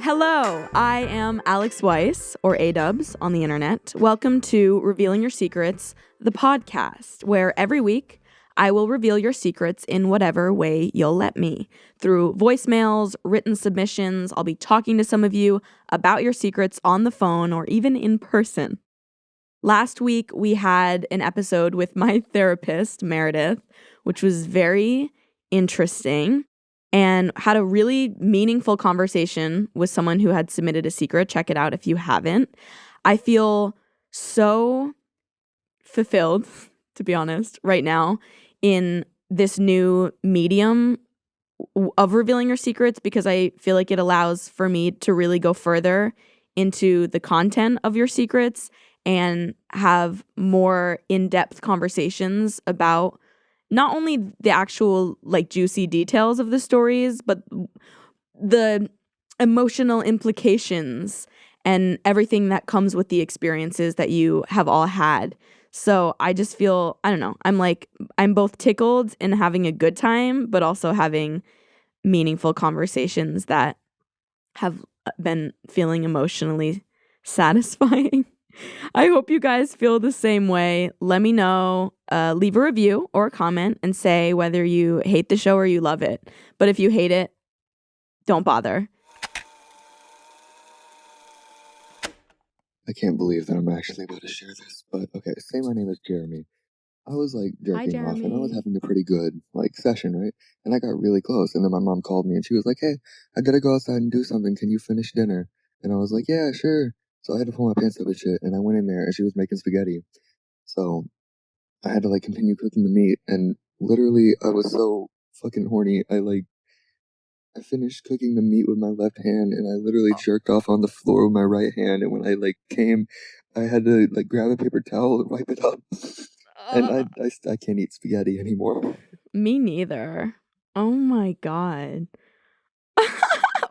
Hello, I am Alyx Weiss, or Ayydubs on the internet. Welcome to Revealing Your Secrets, the podcast, where every week I will reveal your secrets in whatever way you'll let me. Through voicemails, written submissions, I'll be talking to some of you about your secrets on the phone or even in person. Last week, we had an episode with my therapist, Meredith, which was very interesting and had a really meaningful conversation with someone who had submitted a secret. Check it out if you haven't. I feel so fulfilled, to be honest, right now in this new medium of revealing your secrets because I feel like it allows for me to really go further into the content of your secrets and have more in-depth conversations about not only the actual like juicy details of the stories, but the emotional implications and everything that comes with the experiences that you have all had. So I just feel, I don't know, I'm both tickled and having a good time, but also having meaningful conversations that have been feeling emotionally satisfying. I hope you guys feel the same way. Let me know. Leave a review or a comment and say whether you hate the show or you love it. But if you hate it, don't bother. I can't believe that I'm actually about to share this, but okay, say my name is Jeremy. I was like jerking off and I was having a pretty good like session, right? And I got really close and then my mom called me and she was like, "Hey, I gotta go outside and do something. Can you finish dinner?" And I was like, "Yeah, sure." So I had to pull my pants up and shit and I went in there and she was making spaghetti. So I had to like continue cooking the meat and literally I was so fucking horny. I finished cooking the meat with my left hand and I literally jerked off on the floor with my right hand. And when I like came, I had to like grab a paper towel and wipe it up. And I can't eat spaghetti anymore. Me neither. Oh my God.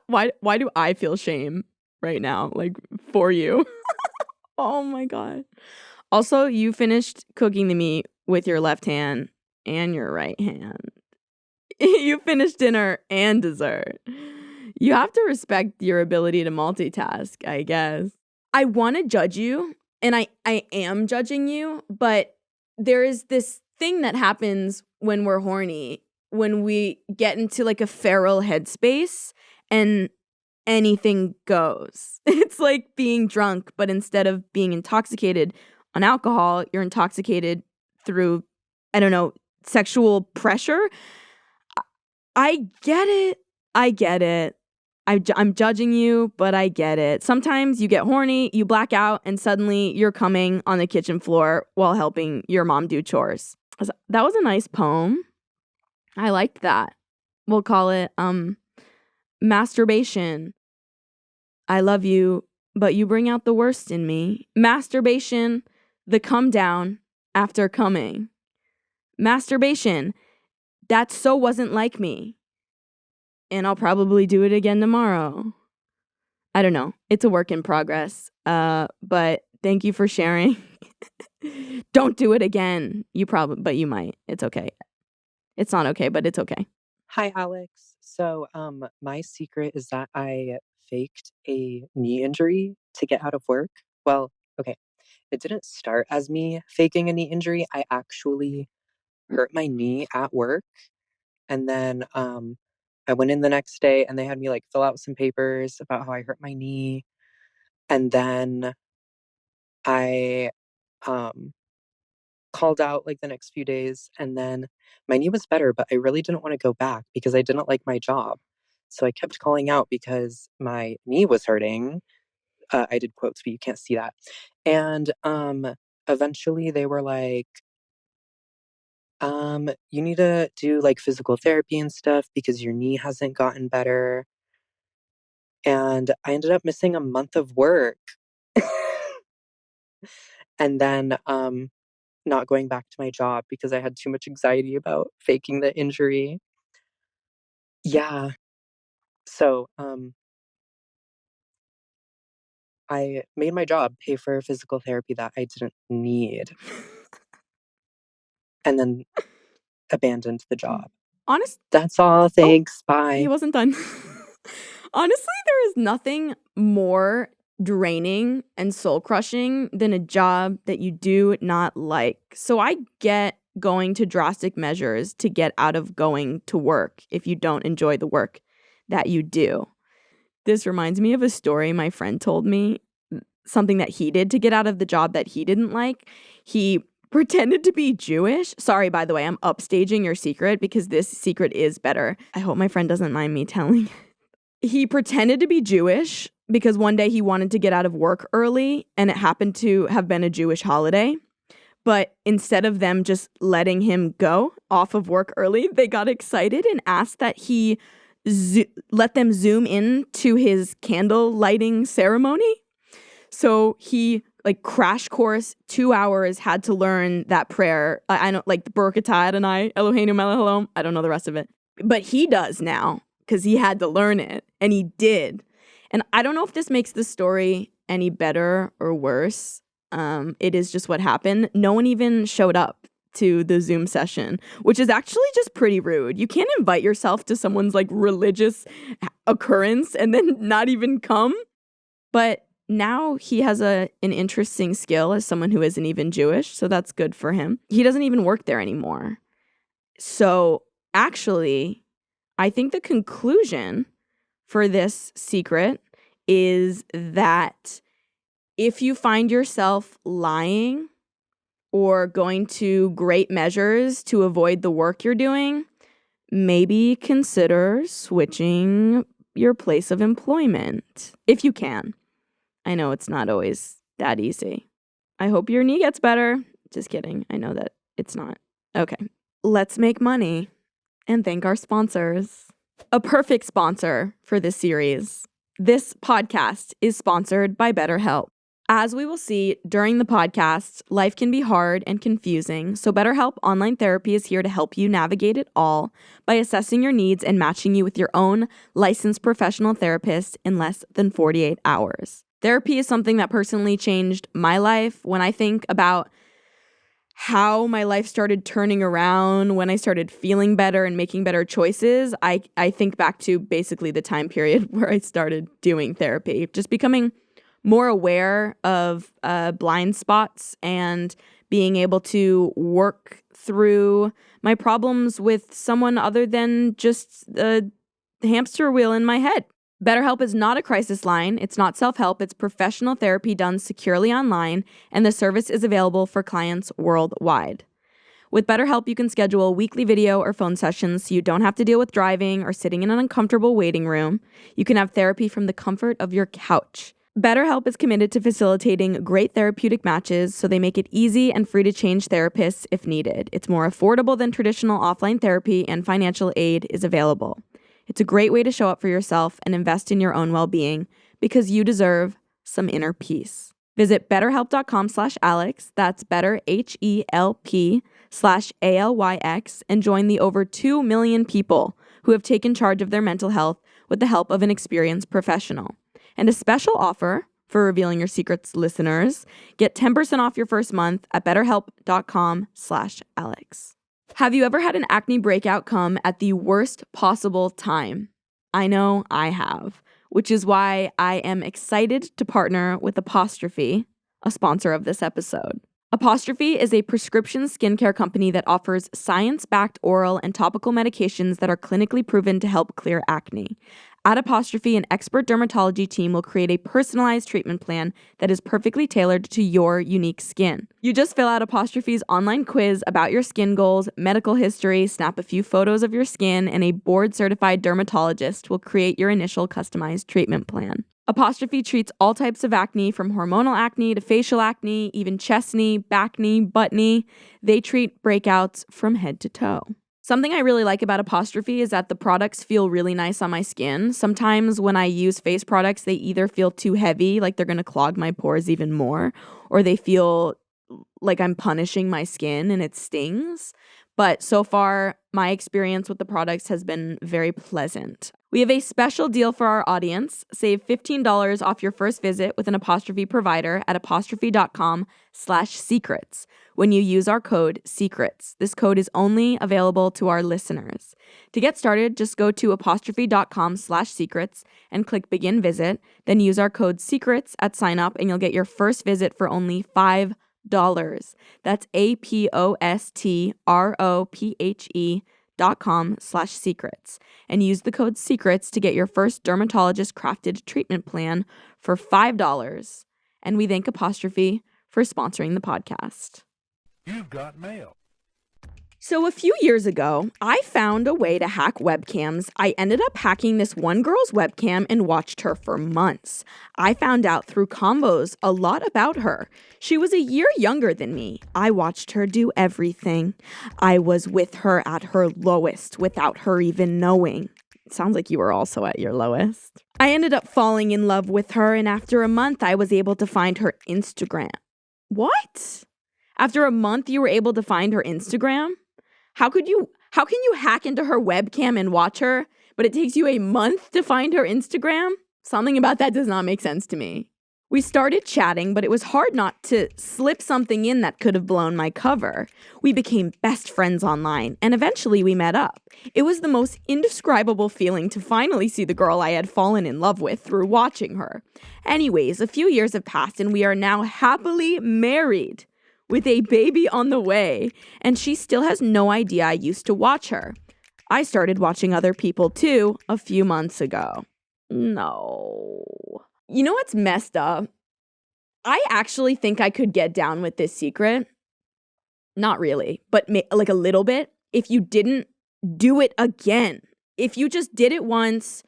Why do I feel shame right now? Like for you. Oh my God. Also, you finished cooking the meat with your left hand and your right hand. You finished dinner and dessert. You have to respect your ability to multitask, I guess. I want to judge you, and I am judging you, but there is this thing that happens when we're horny, when we get into like a feral headspace and anything goes. It's like being drunk, but instead of being intoxicated on alcohol, you're intoxicated through, I don't know, sexual pressure. I get it. I get it. I'm judging you, but I get it. Sometimes you get horny, you black out, and suddenly you're coming on the kitchen floor while helping your mom do chores. That was a nice poem. I liked that. We'll call it masturbation. I love you, but you bring out the worst in me. Masturbation, the come down after coming. Masturbation, that so wasn't like me. And I'll probably do it again tomorrow. I don't know. It's a work in progress. But thank you for sharing. Don't do it again. But you might. It's okay. It's not okay, but it's okay. Hi, Alyx. So, my secret is that I faked a knee injury to get out of work. Well, okay, it didn't start as me faking a knee injury. I actually hurt my knee at work, and then I went in the next day, and they had me like fill out some papers about how I hurt my knee, and then I um called out like the next few days, and then my knee was better, but I really didn't want to go back because I didn't like my job. So I kept calling out because my knee was hurting. I did quotes, but you can't see that. And eventually they were like, you need to do like physical therapy and stuff because your knee hasn't gotten better. And I ended up missing a month of work. And then not going back to my job because I had too much anxiety about faking the injury. Yeah. So, I made my job pay for physical therapy that I didn't need. And then abandoned the job. Honest. That's all. Thanks. Bye. He wasn't done. Honestly, there is nothing more draining and soul crushing than a job that you do not like. So I get going to drastic measures to get out of going to work if you don't enjoy the work that you do. This reminds me of a story my friend told me, something that he did to get out of the job that he didn't like. He pretended to be Jewish. Sorry, by the way, I'm upstaging your secret because this secret is better. I hope my friend doesn't mind me telling. He pretended to be Jewish because one day he wanted to get out of work early and it happened to have been a Jewish holiday. But instead of them just letting him go off of work early, they got excited and asked that he let them zoom in to his candle lighting ceremony. So he crash course 2 hours, had to learn that prayer. I know, like the Baruch atah Adonai Eloheinu melech haolam. I don't know the rest of it. But he does now because he had to learn it, and he did. And I don't know if this makes the story any better or worse. It is just what happened. No one even showed up to the Zoom session, which is actually just pretty rude. You can't invite yourself to someone's religious occurrence and then not even come. But now he has an interesting skill as someone who isn't even Jewish, so that's good for him. He doesn't even work there anymore. So actually, I think the conclusion for this secret is that if you find yourself lying or going to great measures to avoid the work you're doing, maybe consider switching your place of employment if you can. I know it's not always that easy. I hope your knee gets better. Just kidding. I know that it's not. Okay. Let's make money and thank our sponsors. A perfect sponsor for this series. This podcast is sponsored by BetterHelp. As we will see during the podcast, life can be hard and confusing, so BetterHelp Online Therapy is here to help you navigate it all by assessing your needs and matching you with your own licensed professional therapist in less than 48 hours. Therapy is something that personally changed my life. When I think about how my life started turning around, when I started feeling better and making better choices, I think back to basically the time period where I started doing therapy, just becoming more aware of blind spots and being able to work through my problems with someone other than just the hamster wheel in my head. BetterHelp is not a crisis line. It's not self-help. It's professional therapy done securely online, and the service is available for clients worldwide. With BetterHelp, you can schedule weekly video or phone sessions so you don't have to deal with driving or sitting in an uncomfortable waiting room. You can have therapy from the comfort of your couch. BetterHelp is committed to facilitating great therapeutic matches, so they make it easy and free to change therapists if needed. It's more affordable than traditional offline therapy, and financial aid is available. It's a great way to show up for yourself and invest in your own well-being because you deserve some inner peace. Visit betterhelp.com/Alyx, that's BetterHelp/ALYX, and join the over 2 million people who have taken charge of their mental health with the help of an experienced professional. And a special offer for Revealing Your Secrets listeners, get 10% off your first month at betterhelp.com/Alyx. Have you ever had an acne breakout come at the worst possible time? I know I have, which is why I am excited to partner with Apostrophe, a sponsor of this episode. Apostrophe is a prescription skincare company that offers science-backed oral and topical medications that are clinically proven to help clear acne. At Apostrophe, an expert dermatology team will create a personalized treatment plan that is perfectly tailored to your unique skin. You just fill out Apostrophe's online quiz about your skin goals, medical history, snap a few photos of your skin, and a board-certified dermatologist will create your initial customized treatment plan. Apostrophe treats all types of acne, from hormonal acne to facial acne, even chest knee, back knee, butt knee. They treat breakouts from head to toe. Something I really like about Apostrophe is that the products feel really nice on my skin. Sometimes when I use face products, they either feel too heavy, like they're going to clog my pores even more, or they feel like I'm punishing my skin and it stings. But so far, my experience with the products has been very pleasant. We have a special deal for our audience. Save $15 off your first visit with an Apostrophe provider at apostrophe.com/secrets when you use our code SECRETS. This code is only available to our listeners. To get started, just go to apostrophe.com/secrets and click begin visit, then use our code SECRETS at sign up and you'll get your first visit for only $5. That's apostrophe.com/secrets and use the code SECRETS to get your first dermatologist crafted treatment plan for $5. And we thank Apostrophe for sponsoring the podcast. You've got mail. So a few years ago, I found a way to hack webcams. I ended up hacking this one girl's webcam and watched her for months. I found out through combos a lot about her. She was a year younger than me. I watched her do everything. I was with her at her lowest without her even knowing. It sounds like you were also at your lowest. I ended up falling in love with her, and after a month, I was able to find her Instagram. What? After a month, you were able to find her Instagram? How can you hack into her webcam and watch her, but it takes you a month to find her Instagram? Something about that does not make sense to me. We started chatting, but it was hard not to slip something in that could have blown my cover. We became best friends online, and eventually we met up. It was the most indescribable feeling to finally see the girl I had fallen in love with through watching her. Anyways, a few years have passed, and we are now happily married, with a baby on the way, and she still has no idea I used to watch her. I started watching other people too a few months ago. No. You know what's messed up? I actually think I could get down with this secret. Not really, but like a little bit. If you didn't do it again. If you just did it once,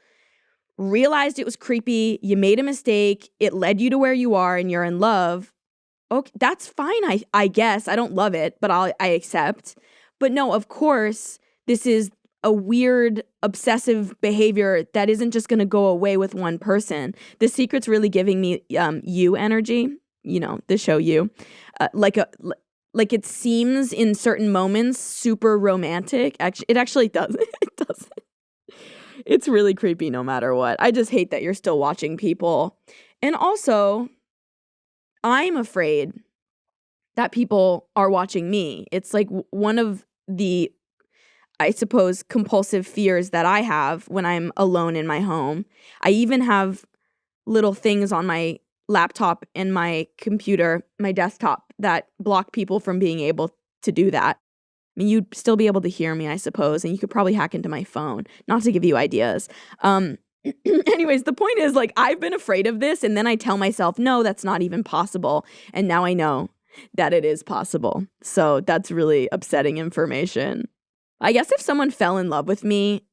realized it was creepy, you made a mistake, it led you to where you are and you're in love, okay, that's fine, I guess. I don't love it, but I accept. But no, of course, this is a weird, obsessive behavior that isn't just going to go away with one person. The secret's really giving me you energy, you know, the show You. Like it seems in certain moments super romantic. Actually, it actually doesn't. It doesn't. It's really creepy no matter what. I just hate that you're still watching people. And also, I'm afraid that people are watching me. It's like one of the, I suppose, compulsive fears that I have when I'm alone in my home. I even have little things on my laptop and my computer, my desktop, that block people from being able to do that. I mean, you'd still be able to hear me, I suppose, and you could probably hack into my phone. Not to give you ideas. Anyways, the point is, like, I've been afraid of this, and then I tell myself, no, that's not even possible. And now I know that it is possible. So that's really upsetting information. I guess if someone fell in love with me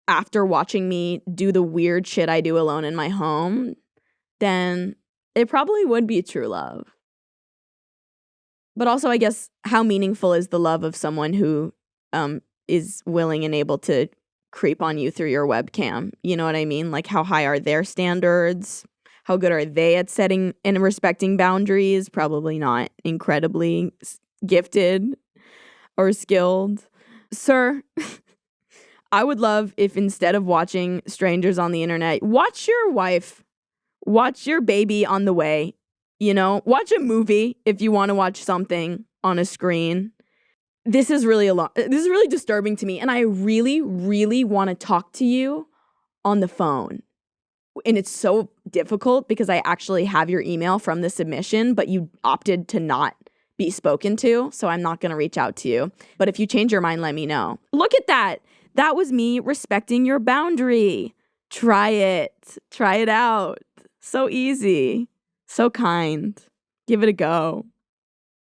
after watching me do the weird shit I do alone in my home, then it probably would be true love. But also, I guess, how meaningful is the love of someone who is willing and able to creep on you through your webcam? You know what I mean? Like, how high are their standards? How good are they at setting and respecting boundaries? Probably not incredibly gifted or skilled. Sir, I would love if instead of watching strangers on the internet, watch your wife, watch your baby on the way, you know, watch a movie if you want to watch something on a screen. This is really this is really disturbing to me, and I really, really want to talk to you on the phone. And it's so difficult because I actually have your email from the submission, but you opted to not be spoken to, so I'm not going to reach out to you. But if you change your mind, let me know. Look at that. That was me respecting your boundary. Try it. Try it out. So easy. So kind. Give it a go.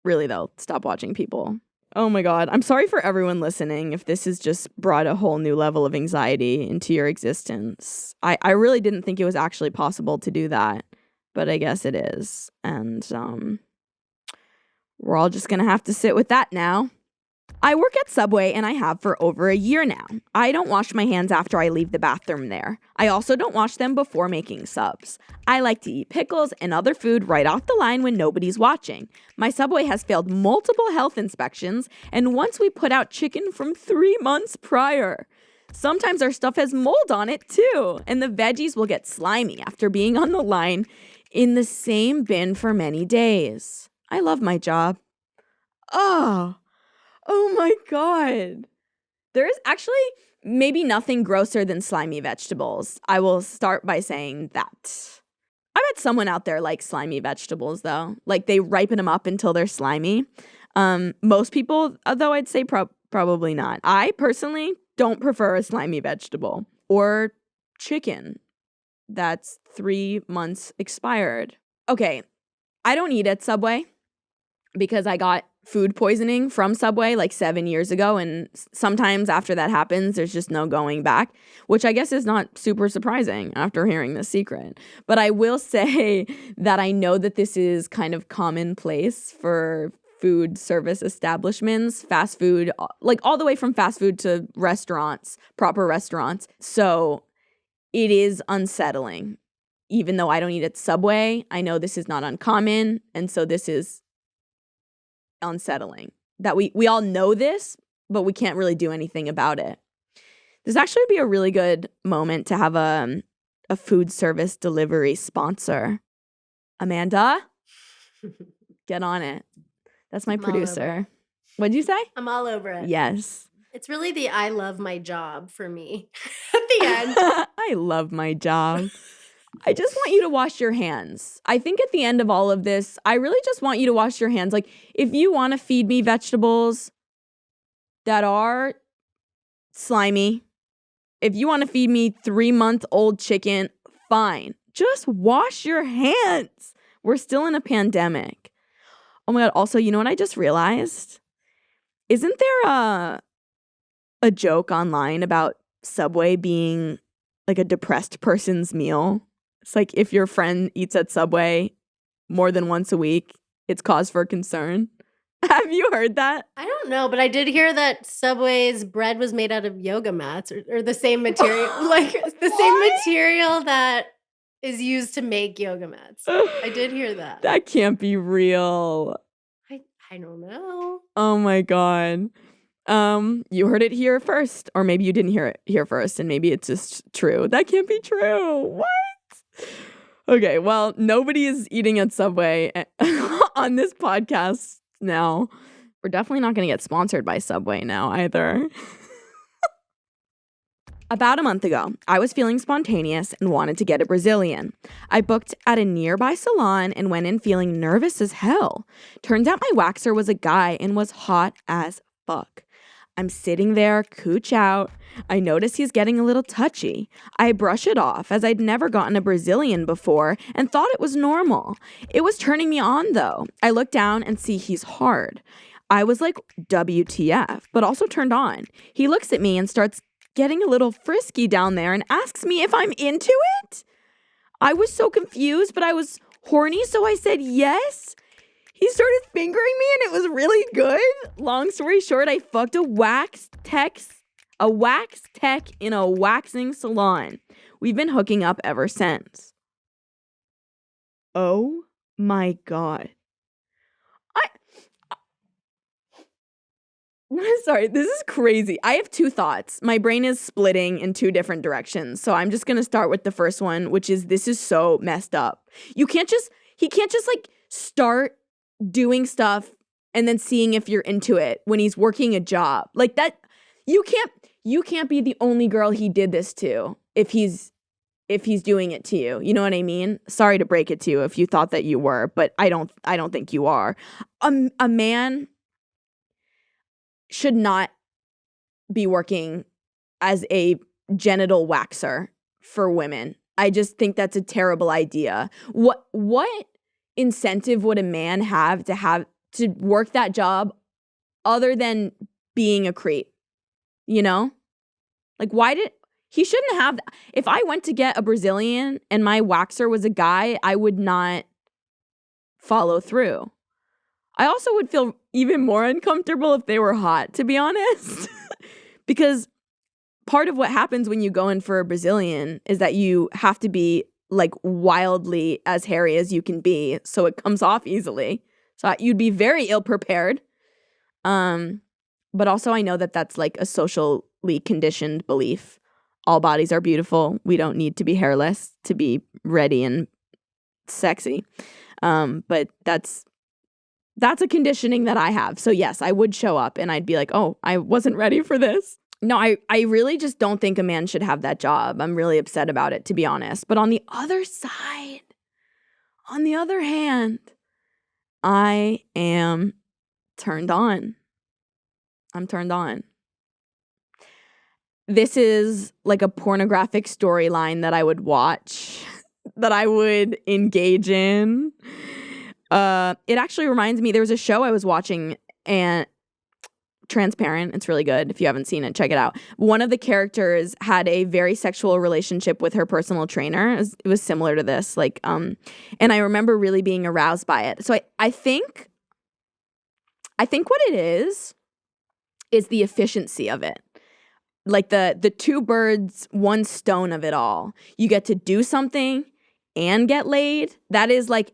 Really, though, stop watching people. Oh my God. I'm sorry for everyone listening if this has just brought a whole new level of anxiety into your existence. I really didn't think it was actually possible to do that, but I guess it is. And we're all just going to have to sit with that now. I work at Subway and I have for over a year now. I don't wash my hands after I leave the bathroom there. I also don't wash them before making subs. I like to eat pickles and other food right off the line when nobody's watching. My Subway has failed multiple health inspections, and once we put out chicken from 3 months prior. Sometimes our stuff has mold on it too, and the veggies will get slimy after being on the line in the same bin for many days. I love my job. Oh my God. There is actually maybe nothing grosser than slimy vegetables. I will start by saying that. I bet someone out there likes slimy vegetables though. Like they ripen them up until they're slimy. Most people, though, I'd say probably not. I personally don't prefer a slimy vegetable or chicken that's 3 months expired. Okay, I don't eat at Subway because I got food poisoning from Subway like 7 years ago, and sometimes after that happens, there's just no going back, which I guess is not super surprising after hearing this secret. But I will say that I know that this is kind of commonplace for food service establishments, fast food, like all the way from fast food to restaurants, proper restaurants. So it is unsettling. Even though I don't eat at Subway, I know this is not uncommon, and so this is unsettling that we all know this, but we can't really do anything about it. This actually would be a really good moment to have a food service delivery sponsor. Amanda, get on it. That's my producer. What'd you say? I'm all over it. Yes. It's really the I love my job for me at the end. I love my job. I just want you to wash your hands. I think at the end of all of this, I really just want you to wash your hands. Like, if you want to feed me vegetables that are slimy, if you want to feed me 3-month-old chicken, fine. Just wash your hands. We're still in a pandemic. Oh my God. Also, you know what I just realized? Isn't there a joke online about Subway being like a depressed person's meal? It's like if your friend eats at Subway more than once a week, it's cause for concern. Have you heard that? I don't know, but I did hear that Subway's bread was made out of yoga mats or the same material, like the same material that is used to make yoga mats. I did hear that. That can't be real. I don't know. Oh my God. You heard it here first, or maybe you didn't hear it here first, and maybe it's just true. That can't be true. What? Okay, well, nobody is eating at Subway on this podcast now. We're definitely not going to get sponsored by Subway now either. About a month ago, I was feeling spontaneous and wanted to get a Brazilian. I booked at a nearby salon and went in feeling nervous as hell. Turns out my waxer was a guy and was hot as fuck. I'm sitting there, cooch out. I notice he's getting a little touchy. I brush it off as I'd never gotten a Brazilian before and thought it was normal. It was turning me on though. I look down and see he's hard. I was like, WTF, but also turned on. He looks at me and starts getting a little frisky down there and asks me if I'm into it. I was so confused, but I was horny, so I said yes. He started fingering me and it was really good. Long story short, I fucked a wax tech in a waxing salon. We've been hooking up ever since. Oh my God. Sorry, this is crazy. I have two thoughts. My brain is splitting in two different directions. So I'm just going to start with the first one, which is this is so messed up. He can't just like start doing stuff and then seeing if you're into it when he's working a job. Like that, you can't be the only girl he did this to if he's doing it to you. You know what I mean? Sorry to break it to you if you thought that you were, but I don't think you are. A man should not be working as a genital waxer for women. I just think that's a terrible idea. What incentive would a man have to work that job other than being a creep? You know? Like he shouldn't have that. If I went to get a Brazilian and my waxer was a guy, I would not follow through. I also would feel even more uncomfortable if they were hot, to be honest. Because part of what happens when you go in for a Brazilian is that you have to be like wildly as hairy as you can be, so it comes off easily. So you'd be very ill prepared. But also I know that that's like a social conditioned belief. All bodies are beautiful. We don't need to be hairless to be ready and sexy. But that's a conditioning that I have. So yes, I would show up and I'd be like, oh, I wasn't ready for this. No, I really just don't think a man should have that job. I'm really upset about it, to be honest. But on the other side, on the other hand, I am turned on. I'm turned on. This is like a pornographic storyline that I would watch, that I would engage in. It actually reminds me, there was a show I was watching, and Transparent. It's really good. If you haven't seen it, check it out. One of the characters had a very sexual relationship with her personal trainer. It was similar to this. And I remember really being aroused by it. So I think what it is the efficiency of it. Like the two birds, one stone of it all. You get to do something and get laid. That is like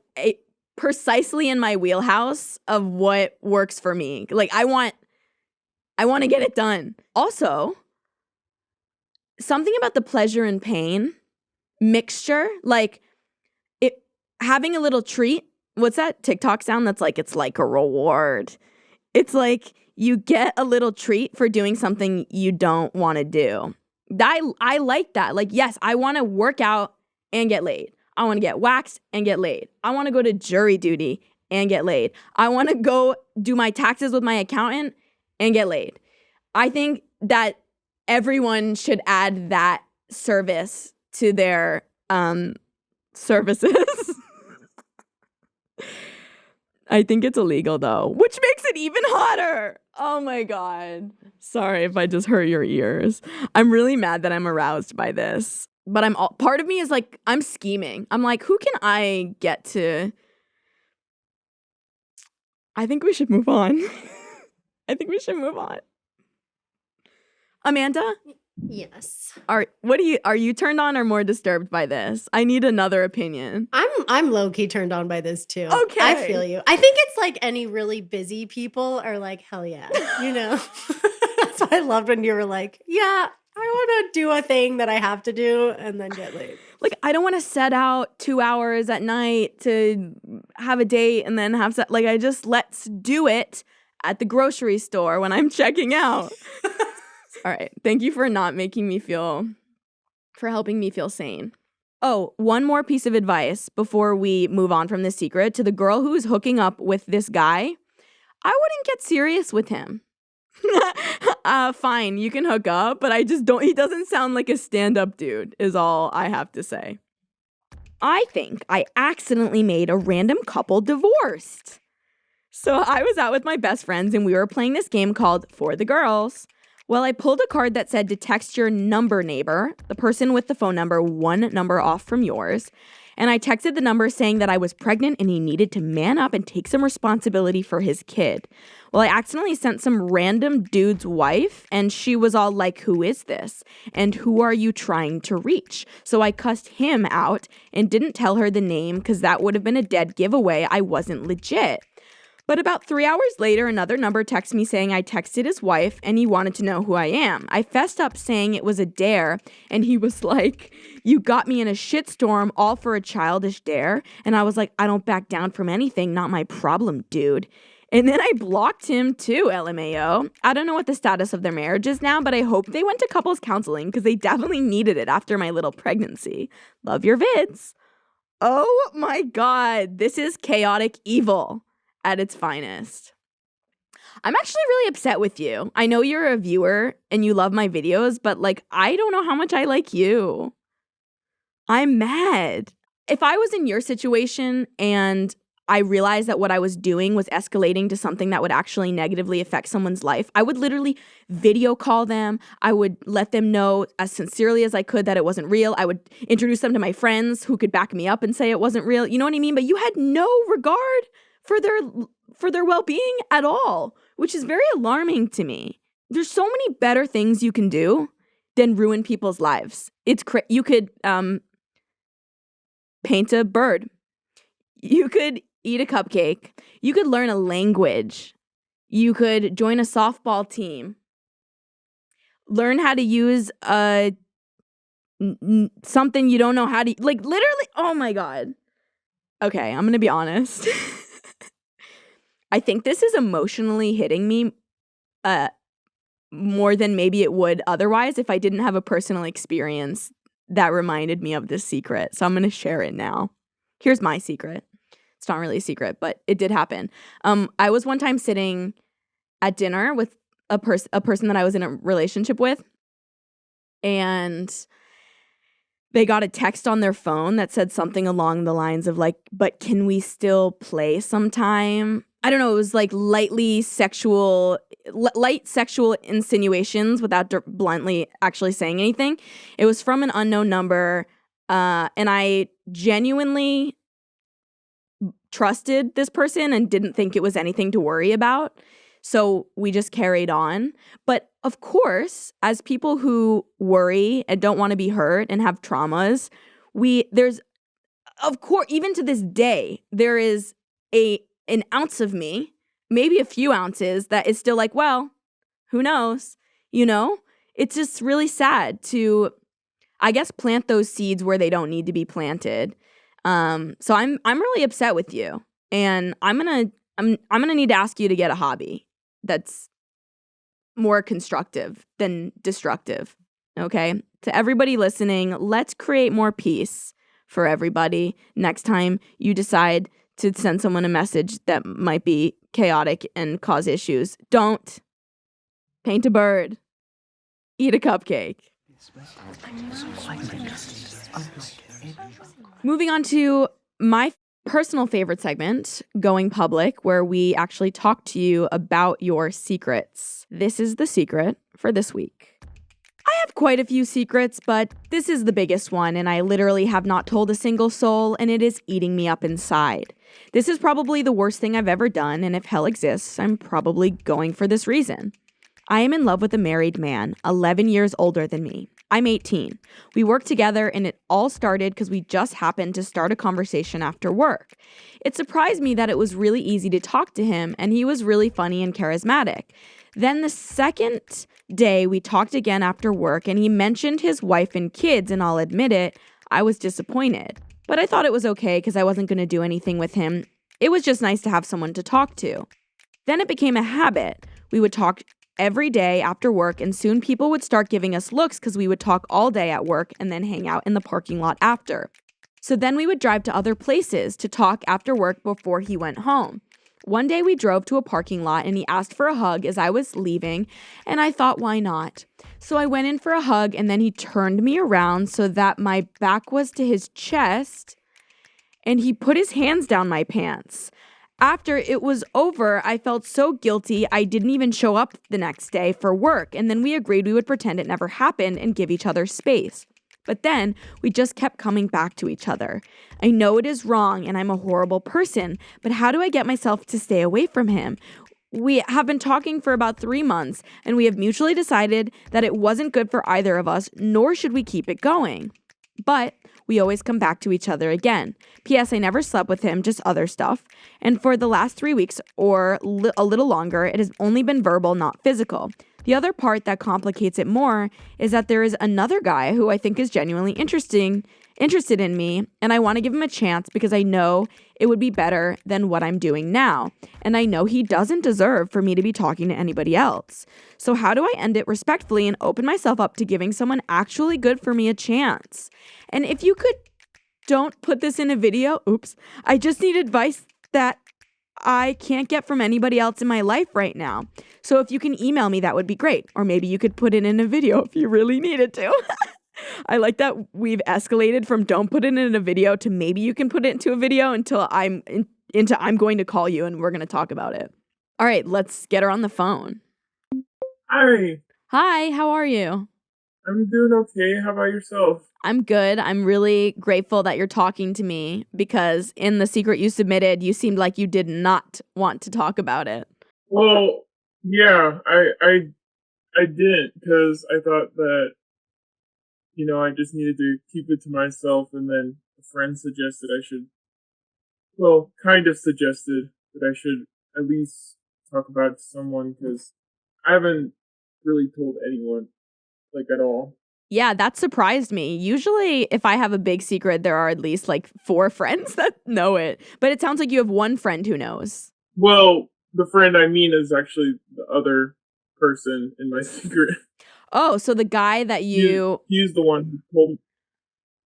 precisely in my wheelhouse of what works for me. Like I want to get it done. Also, something about the pleasure and pain mixture, like it having a little treat. What's that TikTok sound that's like, it's like a reward. It's like you get a little treat for doing something you don't want to do. I like that. Like, yes, I want to work out and get laid. I want to get waxed and get laid. I want to go to jury duty and get laid. I want to go do my taxes with my accountant and get laid. I think that everyone should add that service to their services. I think it's illegal though, which makes it even hotter. Oh my God. Sorry if I just hurt your ears. I'm really mad that I'm aroused by this. But part of me is like, I'm scheming. I'm like, who can I get to? I think we should move on. Amanda? Yes. Are you turned on or more disturbed by this? I need another opinion. I'm low-key turned on by this too. Okay. I feel you. I think it's like any really busy people are like, hell yeah. You know? That's what I loved when you were like, yeah, I want to do a thing that I have to do and then get laid. Like, I don't want to set out 2 hours at night to have a date and then have like, let's do it at the grocery store when I'm checking out. All right. Thank you for helping me feel sane. Oh, one more piece of advice before we move on from this secret. To the girl who's hooking up with this guy, I wouldn't get serious with him. Fine, you can hook up, but he doesn't sound like a stand-up dude, is all I have to say. I think I accidentally made a random couple divorced. So I was out with my best friends and we were playing this game called For the Girls. Well, I pulled a card that said to text your number neighbor, the person with the phone number one number off from yours. And I texted the number saying that I was pregnant and he needed to man up and take some responsibility for his kid. Well, I accidentally sent some random dude's wife and she was all like, who is this? And who are you trying to reach? So I cussed him out and didn't tell her the name because that would have been a dead giveaway. I wasn't legit. But about 3 hours later, another number texted me saying I texted his wife and he wanted to know who I am. I fessed up saying it was a dare and he was like, you got me in a shitstorm all for a childish dare. And I was like, I don't back down from anything, not my problem, dude. And then I blocked him too, LMAO. I don't know what the status of their marriage is now, but I hope they went to couples counseling because they definitely needed it after my little pregnancy. Love your vids. Oh my God, this is chaotic evil at its finest. I'm actually really upset with you. I know you're a viewer and you love my videos, but like, I don't know how much I like you. I'm mad. If I was in your situation and I realized that what I was doing was escalating to something that would actually negatively affect someone's life, I would literally video call them. I would let them know as sincerely as I could that it wasn't real. I would introduce them to my friends who could back me up and say it wasn't real. You know what I mean? But you had no regard for their well-being at all, which is very alarming to me. There's so many better things you can do than ruin people's lives. You could paint a bird. You could eat a cupcake. You could learn a language. You could join a softball team. learn how to use something you don't know how to, like, literally. Oh my God. Okay, I'm gonna be honest. I think this is emotionally hitting me more than maybe it would otherwise if I didn't have a personal experience that reminded me of this secret. So I'm gonna share it now. Here's my secret. It's not really a secret, but it did happen. I was one time sitting at dinner with a person that I was in a relationship with, and they got a text on their phone that said something along the lines of like, "But can we still play sometime?" I don't know. It was like light sexual insinuations without bluntly actually saying anything. It was from an unknown number, and I genuinely trusted this person and didn't think it was anything to worry about. So we just carried on. But of course, as people who worry and don't want to be hurt and have traumas, there's, of course, even to this day, there is an ounce of me, maybe a few ounces, that is still like, well, who knows? You know? It's just really sad to, I guess, plant those seeds where they don't need to be planted. So I'm really upset with you, and I'm gonna need to ask you to get a hobby that's more constructive than destructive. Okay? To everybody listening, let's create more peace for everybody next time you decide to send someone a message that might be chaotic and cause issues. Don't paint a bird. Eat a cupcake. Moving on to my personal favorite segment, Going Public, where we actually talk to you about your secrets. This is the secret for this week. I have quite a few secrets, but this is the biggest one, and I literally have not told a single soul, and it is eating me up inside. This is probably the worst thing I've ever done, and if hell exists, I'm probably going for this reason. I am in love with a married man, 11 years older than me. I'm 18. We work together, and it all started because we just happened to start a conversation after work. It surprised me that it was really easy to talk to him, and he was really funny and charismatic. Then the second day, we talked again after work, and he mentioned his wife and kids, and I'll admit it, I was disappointed. But I thought it was okay because I wasn't going to do anything with him. It was just nice to have someone to talk to. Then it became a habit. We would talk every day after work, and soon people would start giving us looks because we would talk all day at work and then hang out in the parking lot after. So then we would drive to other places to talk after work before he went home. One day we drove to a parking lot and he asked for a hug as I was leaving, and I thought, why not? So I went in for a hug, and then he turned me around so that my back was to his chest, and he put his hands down my pants. After it was over, I felt so guilty I didn't even show up the next day for work, and then we agreed we would pretend it never happened and give each other space. But then we just kept coming back to each other. I know it is wrong and I'm a horrible person, but how do I get myself to stay away from him? We have been talking for about 3 months, and we have mutually decided that it wasn't good for either of us, nor should we keep it going. But we always come back to each other again. P.S. I never slept with him, just other stuff. And for the last 3 weeks or a little longer, it has only been verbal, not physical. The other part that complicates it more is that there is another guy who I think is genuinely interested in me, and I want to give him a chance because I know it would be better than what I'm doing now. And I know he doesn't deserve for me to be talking to anybody else. So how do I end it respectfully and open myself up to giving someone actually good for me a chance? And if you could, don't put this in a video. Oops. I just need advice that I can't get from anybody else in my life right now. So if you can email me, that would be great. Or maybe you could put it in a video if you really needed to. I like that we've escalated from don't put it in a video to maybe you can put it into a video until I'm going to call you and we're going to talk about it. All right, let's get her on the phone. Hi. Hi, how are you? I'm doing okay. How about yourself? I'm good. I'm really grateful that you're talking to me because in the secret you submitted, you seemed like you did not want to talk about it. Well, yeah, I didn't because I thought that, I just needed to keep it to myself, and then a friend suggested kind of suggested that I should at least talk about it to someone because I haven't really told anyone. like at all. Yeah, that surprised me. Usually, if I have a big secret, there are at least like 4 friends that know it. But it sounds like you have one friend who knows. Well, the friend I mean is actually the other person in my secret. Oh, so the guy that you... He's the one who told me.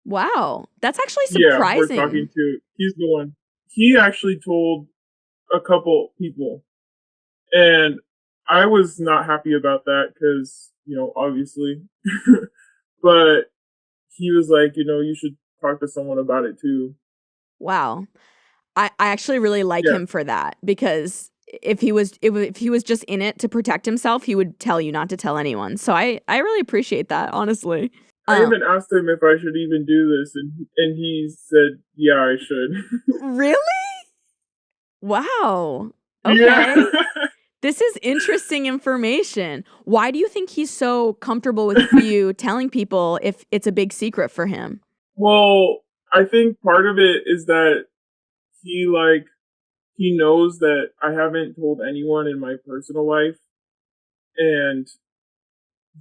Wow, that's actually Yeah, we're surprising. talking to. He's the one. He actually told a couple people, and I was not happy about that because, obviously. But he was like, you should talk to someone about it too. Wow. I actually really like him for that, because if he was just in it to protect himself, he would tell you not to tell anyone. So I really appreciate that, honestly. I even asked him if I should even do this, and he said, yeah, I should. Really? Wow. Okay. Yeah. This is interesting information. Why do you think he's so comfortable with you telling people if it's a big secret for him? Well, I think part of it is that he knows that I haven't told anyone in my personal life, and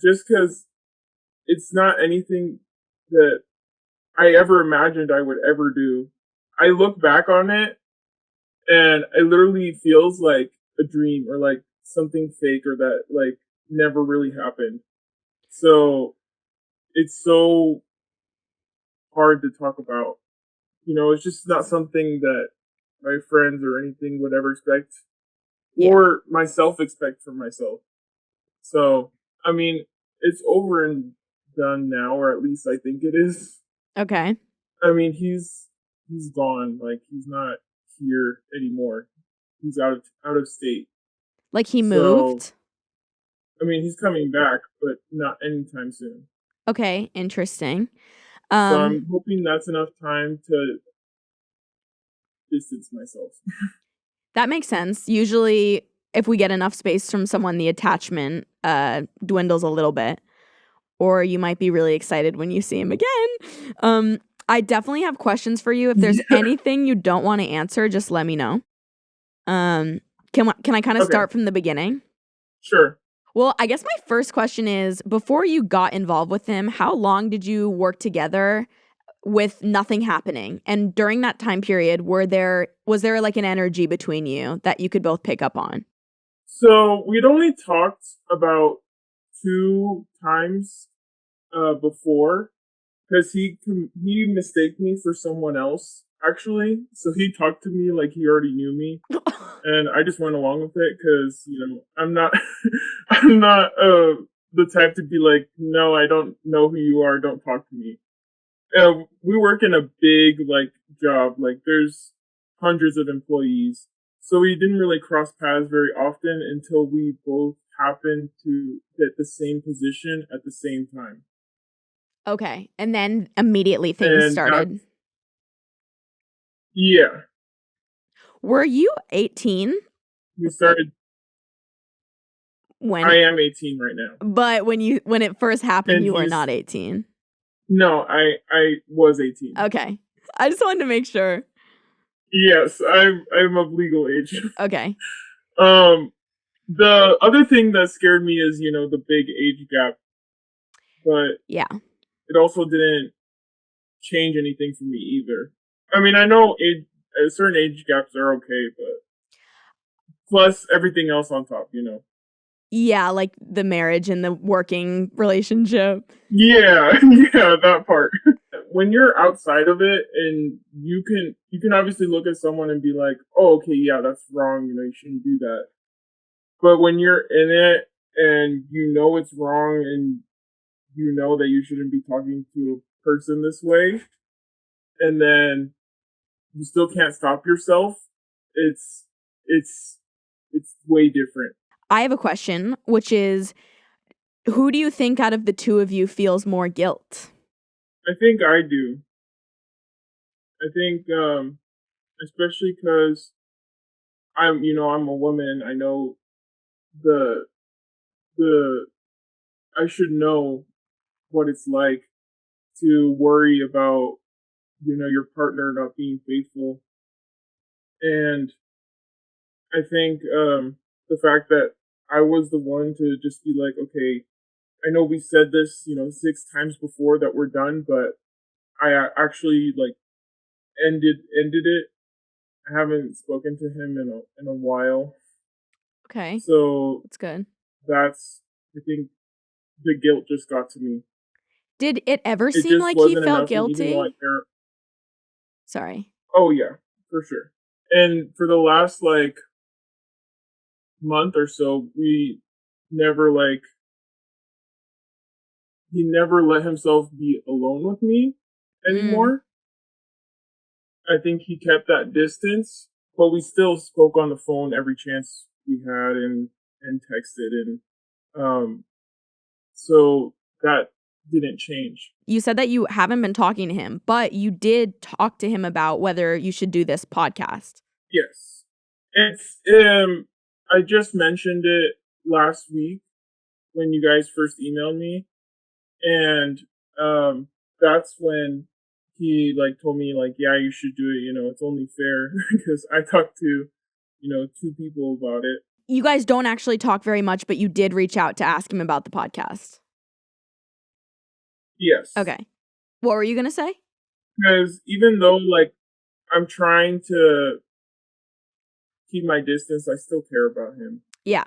just because it's not anything that I ever imagined I would ever do, I look back on it and it literally feels like a dream or like something fake or that like never really happened. So it's so hard to talk about. It's just not something that my friends or anything would ever expect, or myself expect from myself. So, I mean, it's over and done now, or at least I think it is. Okay. I mean, he's gone. Like, he's not here anymore. He's out of state. Like he moved? So, I mean, he's coming back, but not anytime soon. Okay, interesting. So I'm hoping that's enough time to distance myself. That makes sense. Usually, if we get enough space from someone, the attachment dwindles a little bit. Or you might be really excited when you see him again. I definitely have questions for you. If there's anything you don't want to answer, just let me know. Can I kind of start from the beginning? Sure. Well, I guess my first question is, before you got involved with him, how long did you work together with nothing happening? And during that time period, was there like an energy between you that you could both pick up on? So we'd only talked about 2 times before, because he mistaked me for someone else, actually. So he talked to me like he already knew me, and I just went along with it because I'm not I'm not the type to be like, no, I don't know who you are, don't talk to me. We work in a big job, like there's hundreds of employees, so we didn't really cross paths very often until we both happened to get the same position at the same time. Okay. And then immediately things started. Yeah. Were you 18? We started. When I am 18 right now. But when it first happened, And you were not 18. No, I was 18. Okay. I just wanted to make sure. Yes, I'm of legal age. Okay. The other thing that scared me is, the big age gap. But yeah, it also didn't change anything for me either. I mean, I know certain age gaps are okay, but plus everything else on top, Yeah, like the marriage and the working relationship. Yeah, that part. When you're outside of it, and you can obviously look at someone and be like, oh, okay, yeah, that's wrong, you shouldn't do that. But when you're in it and it's wrong, and that you shouldn't be talking to a person this way, and then you still can't stop yourself, it's way different. I have a question, which is, who do you think out of the two of you feels more guilt? I think I do. I think, especially because I'm a woman. I know I should know what it's like to worry about, your partner not being faithful. And I think, the fact that I was the one to just be like, okay, I know we said this, 6 times before that we're done, but I actually like ended it. I haven't spoken to him in a while. Okay. So That's good. I think the guilt just got to me. Did it ever It seem just like he wasn't felt enough, and even though I guilty? care. Sorry. Oh yeah, for sure. And for the last like month or so, we never like he never let himself be alone with me anymore. I think he kept that distance, but we still spoke on the phone every chance we had and texted, and so that didn't change. You said that you haven't been talking to him, but you did talk to him about whether you should do this podcast. Yes. It's I just mentioned it last week when you guys first emailed me, and that's when he like told me like, yeah, you should do it, it's only fair because I talked to 2 people about it. You guys don't actually talk very much, but you did reach out to ask him about the podcast. Yes. Okay. What were you going to say? Because even though like I'm trying to keep my distance, I still care about him. Yeah.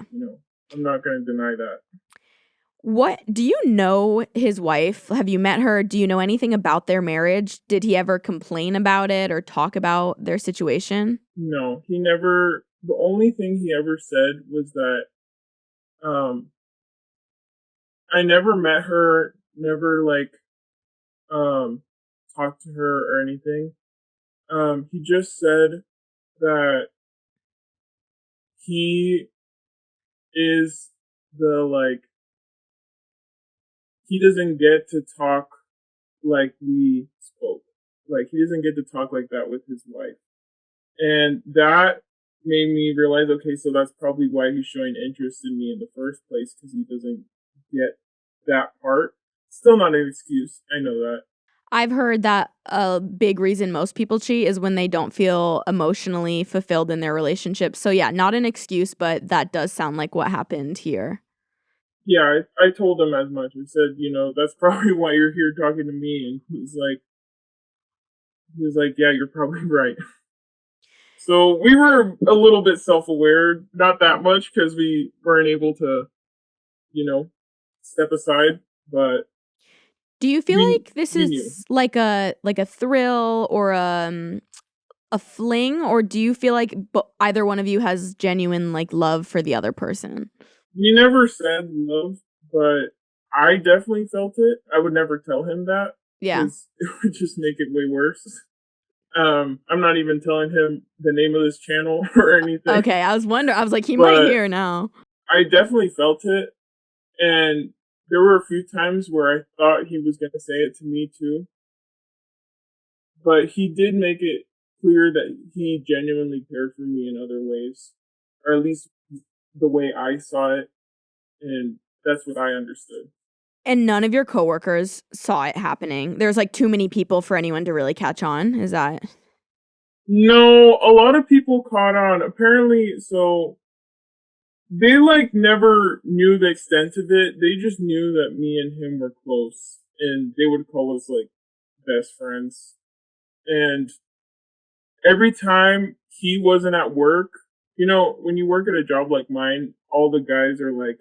I'm not going to deny that. What do you know his wife? Have you met her? Do you know anything about their marriage? Did he ever complain about it or talk about their situation? No, he never. The only thing he ever said was that I never met her, never like talked to her or anything. He just said that he is the like he doesn't get to talk like we spoke. Like he doesn't get to talk like that with his wife. And that made me realize, okay, so that's probably why he's showing interest in me in the first place, because he doesn't get that part. Still not an excuse. I know that. I've heard that a big reason most people cheat is when they don't feel emotionally fulfilled in their relationship. So yeah, not an excuse, but that does sound like what happened here. Yeah, I told him as much. I said, that's probably why you're here talking to me. And he was like, yeah, you're probably right. So we were a little bit self-aware, not that much because we weren't able to, step aside. But do you feel like this is knew. like a thrill or a fling, or do you feel like either one of you has genuine like love for the other person? We never said love, but I definitely felt it. I would never tell him that. Yeah. Because it would just make it way worse. I'm not even telling him the name of this channel or anything. Okay, I was wondering. I was like, he might hear now. I definitely felt it. And there were a few times where I thought he was going to say it to me too. But he did make it clear that he genuinely cared for me in other ways. Or at least the way I saw it. And that's what I understood. And none of your coworkers saw it happening. There's like too many people for anyone to really catch on. Is that? No, a lot of people caught on. Apparently, so they like never knew the extent of it. They just knew that me and him were close, and they would call us like best friends. And every time he wasn't at work, when you work at a job like mine, all the guys are like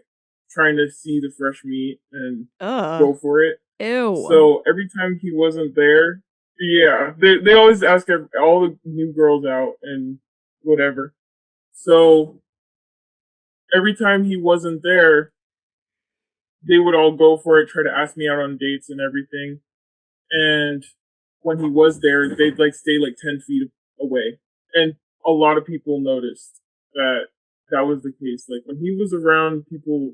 trying to see the fresh meat and go for it. Ew. So every time he wasn't there, yeah, they always ask all the new girls out and whatever. So every time he wasn't there, they would all go for it, try to ask me out on dates and everything. And when he was there, they'd like stay like 10 feet away. And a lot of people noticed that was the case. Like when he was around, people,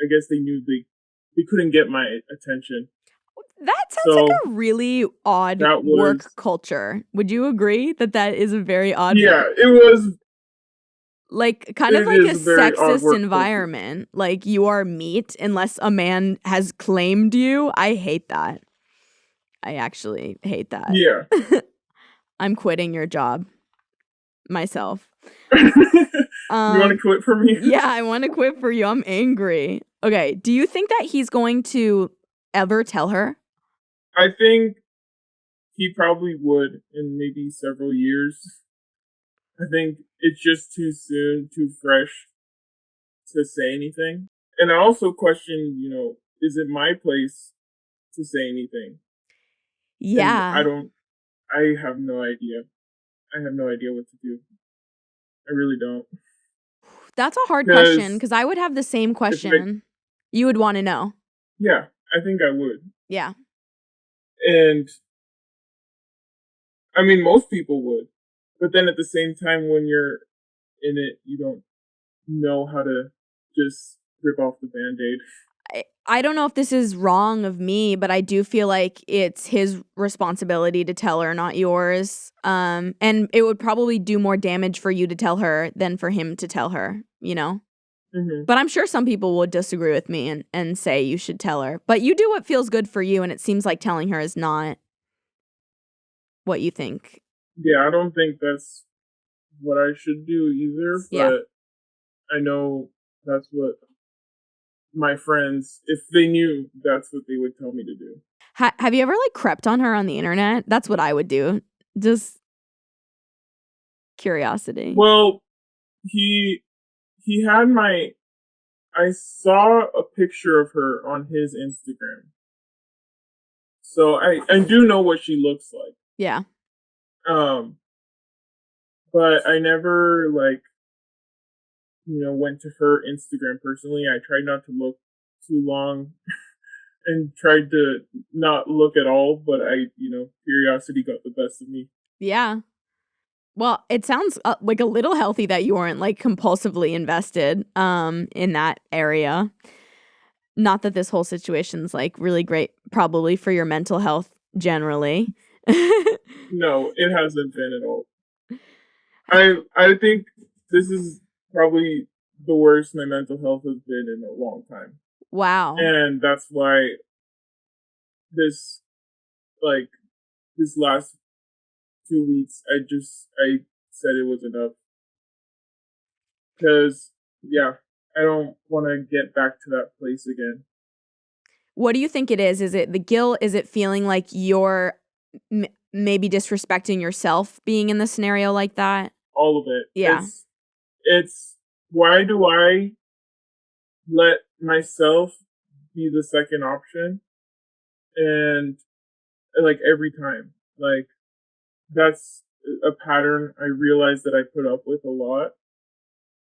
I guess they knew they couldn't get my attention. That sounds like a really odd work culture. Would you agree that is a very odd? Yeah, it was. Like kind of like a sexist environment. Like you are meat unless a man has claimed you. I hate that. I actually hate that. Yeah. I'm quitting your job myself. You want to quit for me? Yeah, I want to quit for you. I'm angry. Okay, do you think that he's going to ever tell her? I think he probably would in maybe several years. I think it's just too soon, too fresh to say anything. And I also question, is it my place to say anything? Yeah. And I have no idea. I have no idea what to do. I really don't. That's a hard question because I would have the same question. You would want to know. Yeah, I think I would. Yeah. And I mean, most people would. But then at the same time, when you're in it, you don't know how to just rip off the Band-Aid. I don't know if this is wrong of me, but I do feel like it's his responsibility to tell her, not yours. And it would probably do more damage for you to tell her than for him to tell her, Mm-hmm. But I'm sure some people would disagree with me and say you should tell her. But you do what feels good for you, and it seems like telling her is not what you think. Yeah, I don't think that's what I should do either, but I know that's what my friends, if they knew, that's what they would tell me to do. Have you ever crept on her on the internet? That's what I would do. Just curiosity. Well, he had I saw a picture of her on his Instagram. So I do know what she looks like. Yeah. But I never went to her Instagram personally. I tried not to look too long and tried to not look at all, but curiosity got the best of me. Yeah. Well, it sounds like a little healthy that you weren't compulsively invested in that area. Not that this whole situation's really great probably for your mental health generally. No, it hasn't been at all. I think this is probably the worst my mental health has been in a long time. Wow. And that's why this last 2 weeks, I said it was enough. Because, I don't want to get back to that place again. What do you think it is? Is it the guilt? Is it feeling like you're maybe disrespecting yourself being in the scenario like that? All of it. Yeah. It's why do I let myself be the second option? And every time, that's a pattern I realize that I put up with a lot.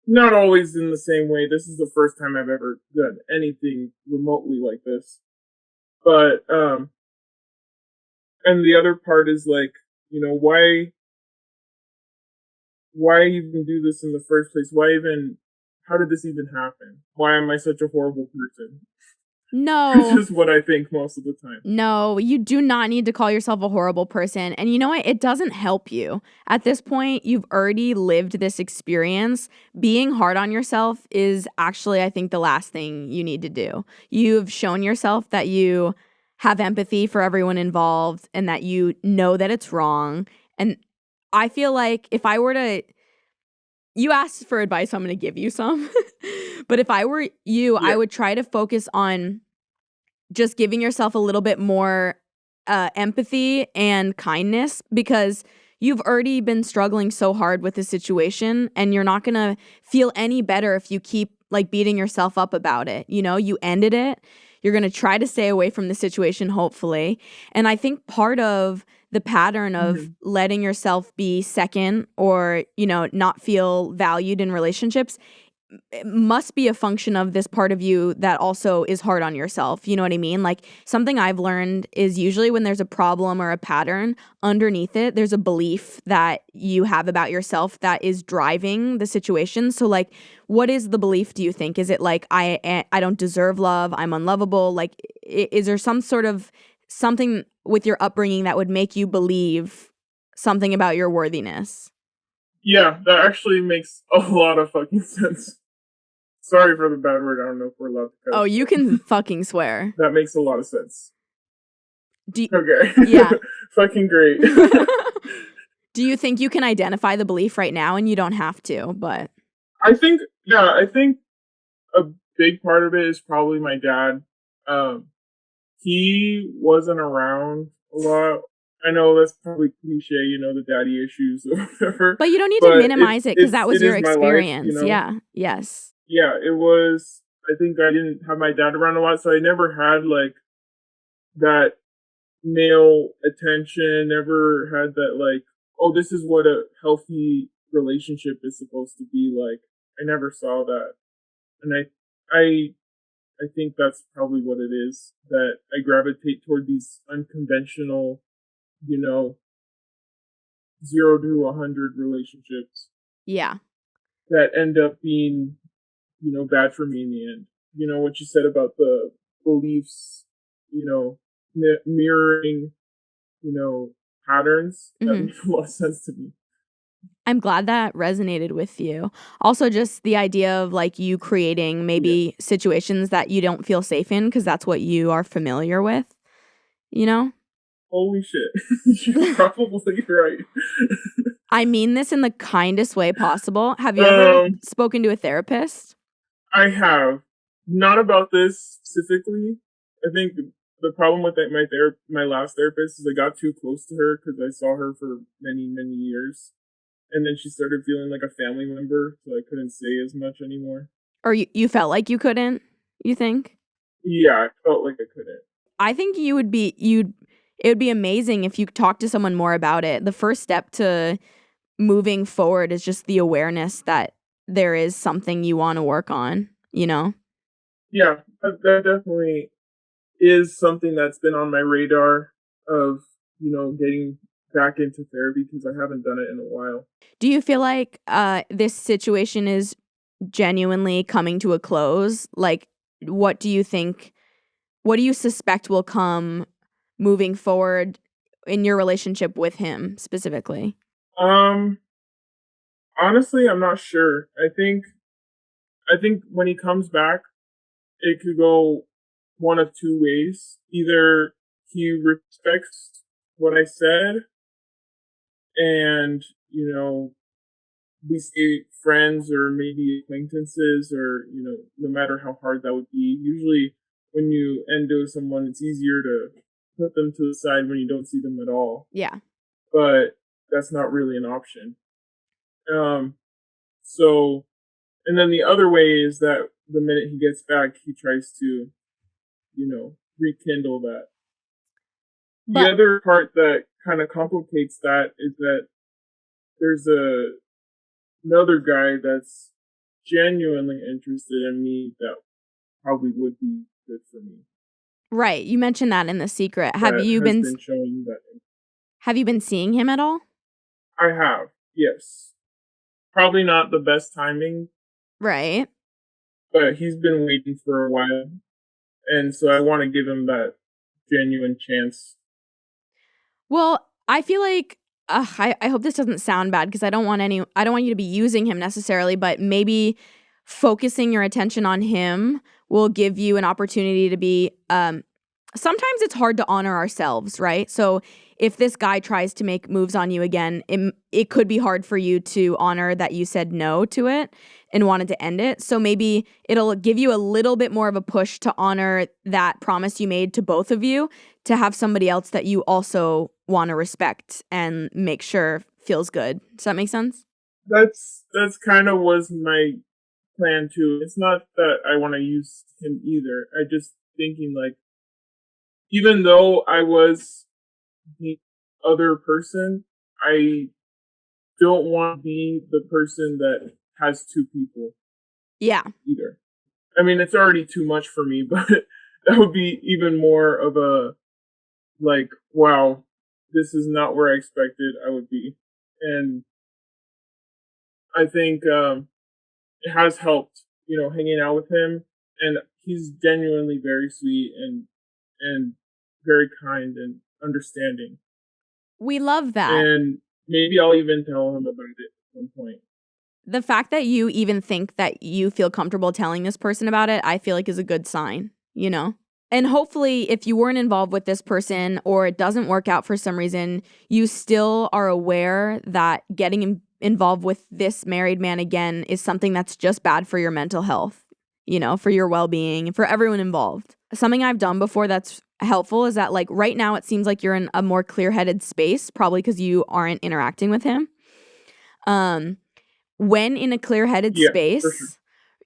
Not always in the same way. This is the first time I've ever done anything remotely like this. But, and the other part is why even do this in the first place? How did this even happen? Why am I such a horrible person? No. It's just what I think most of the time. No, you do not need to call yourself a horrible person. And you know what? It doesn't help you. At this point, you've already lived this experience. Being hard on yourself is actually, I think, the last thing you need to do. You've shown yourself that you have empathy for everyone involved and that you know that it's wrong. And I feel like if I were to... You asked for advice, I'm going to give you some. But if I were you, I would try to focus on just giving yourself a little bit more empathy and kindness because you've already been struggling so hard with the situation and you're not going to feel any better if you keep beating yourself up about it. You ended it. You're going to try to stay away from the situation, hopefully. And I think part of the pattern of letting yourself be second or, not feel valued in relationships, it must be a function of this part of you that also is hard on yourself. You know what I mean? Something I've learned is usually when there's a problem or a pattern underneath it, there's a belief that you have about yourself that is driving the situation. So what is the belief, do you think? Is it I don't deserve love, I'm unlovable? Is there some sort of something with your upbringing that would make you believe something about your worthiness? Yeah, that actually makes a lot of fucking sense. Sorry for the bad word. I don't know if we're allowed to cuss. Oh, you can fucking swear. That makes a lot of sense. Okay. Yeah. Fucking great. Do you think you can identify the belief right now? And you don't have to, but I think a big part of it is probably my dad. He wasn't around a lot. I know that's probably cliche, the daddy issues or whatever. But you don't need to minimize it because that was your experience. Yeah. Yes. Yeah, it was. I think I didn't have my dad around a lot, so I never had like that male attention, never had that like, oh, this is what a healthy relationship is supposed to be like. I never saw that. And I think that's probably what it is, that I gravitate toward these unconventional, 0 to 100 relationships. Yeah. That end up being, bad for me in the end. What you said about the beliefs, mirroring, patterns, that makes a lot of sense to me. I'm glad that resonated with you. Also, just the idea of like you creating maybe situations that you don't feel safe in because that's what you are familiar with, Holy shit. You're probably right. I mean this in the kindest way possible. Have you ever spoken to a therapist? I have. Not about this specifically. I think the problem with my last therapist is I got too close to her because I saw her for many, many years. And then she started feeling like a family member, so I couldn't say as much anymore. Or you felt like you couldn't, you think? Yeah, I felt like I couldn't. I think it would be amazing if you talked to someone more about it. The first step to moving forward is just the awareness that there is something you want to work on, Yeah, that definitely is something that's been on my radar of, getting back into therapy because I haven't done it in a while. Do you feel like this situation is genuinely coming to a close? Like, what do you suspect will come moving forward in your relationship with him specifically? Honestly, I'm not sure. I think when he comes back, it could go one of two ways. Either he respects what I said and, we stay friends or maybe acquaintances or, no matter how hard that would be. Usually when you end with someone, it's easier to put them to the side when you don't see them at all. Yeah. But that's not really an option. So, and then the other way is that the minute he gets back, he tries to, rekindle that. But the other part that kind of complicates that is that there's another guy that's genuinely interested in me that probably would be good for me. Right. You mentioned that in The Secret. Have you been showing that? Have you been seeing him at all? I have. Yes. Probably not the best timing. Right. But he's been waiting for a while. And so I want to give him that genuine chance. Well, I feel like I hope this doesn't sound bad because I don't want you to be using him necessarily, but maybe focusing your attention on him will give you an opportunity to be sometimes it's hard to honor ourselves, right? So if this guy tries to make moves on you again, it could be hard for you to honor that you said no to it and wanted to end it. So maybe it'll give you a little bit more of a push to honor that promise you made to both of you, to have somebody else that you also want to respect and make sure feels good. Does that make sense? That's kind of was my plan too. It's not that I want to use him either. I just thinking like, even though I was the other person, I don't want to be the person that has two people. Yeah. Either. I mean, it's already too much for me, but that would be even more of a, like, wow, this is not where I expected I would be. And I think it has helped, hanging out with him. And he's genuinely very sweet and very kind and understanding. We love that. And maybe I'll even tell him about it at some point. The fact that you even think that you feel comfortable telling this person about it, I feel like is a good sign, And hopefully, if you weren't involved with this person or it doesn't work out for some reason, you still are aware that getting involved with this married man again is something that's just bad for your mental health, you know, for your well-being, for everyone involved. Something I've done before that's helpful is that, like, right now it seems like you're in a more clear-headed space, probably because you aren't interacting with him. When in a clear-headed Yeah, for space, sure.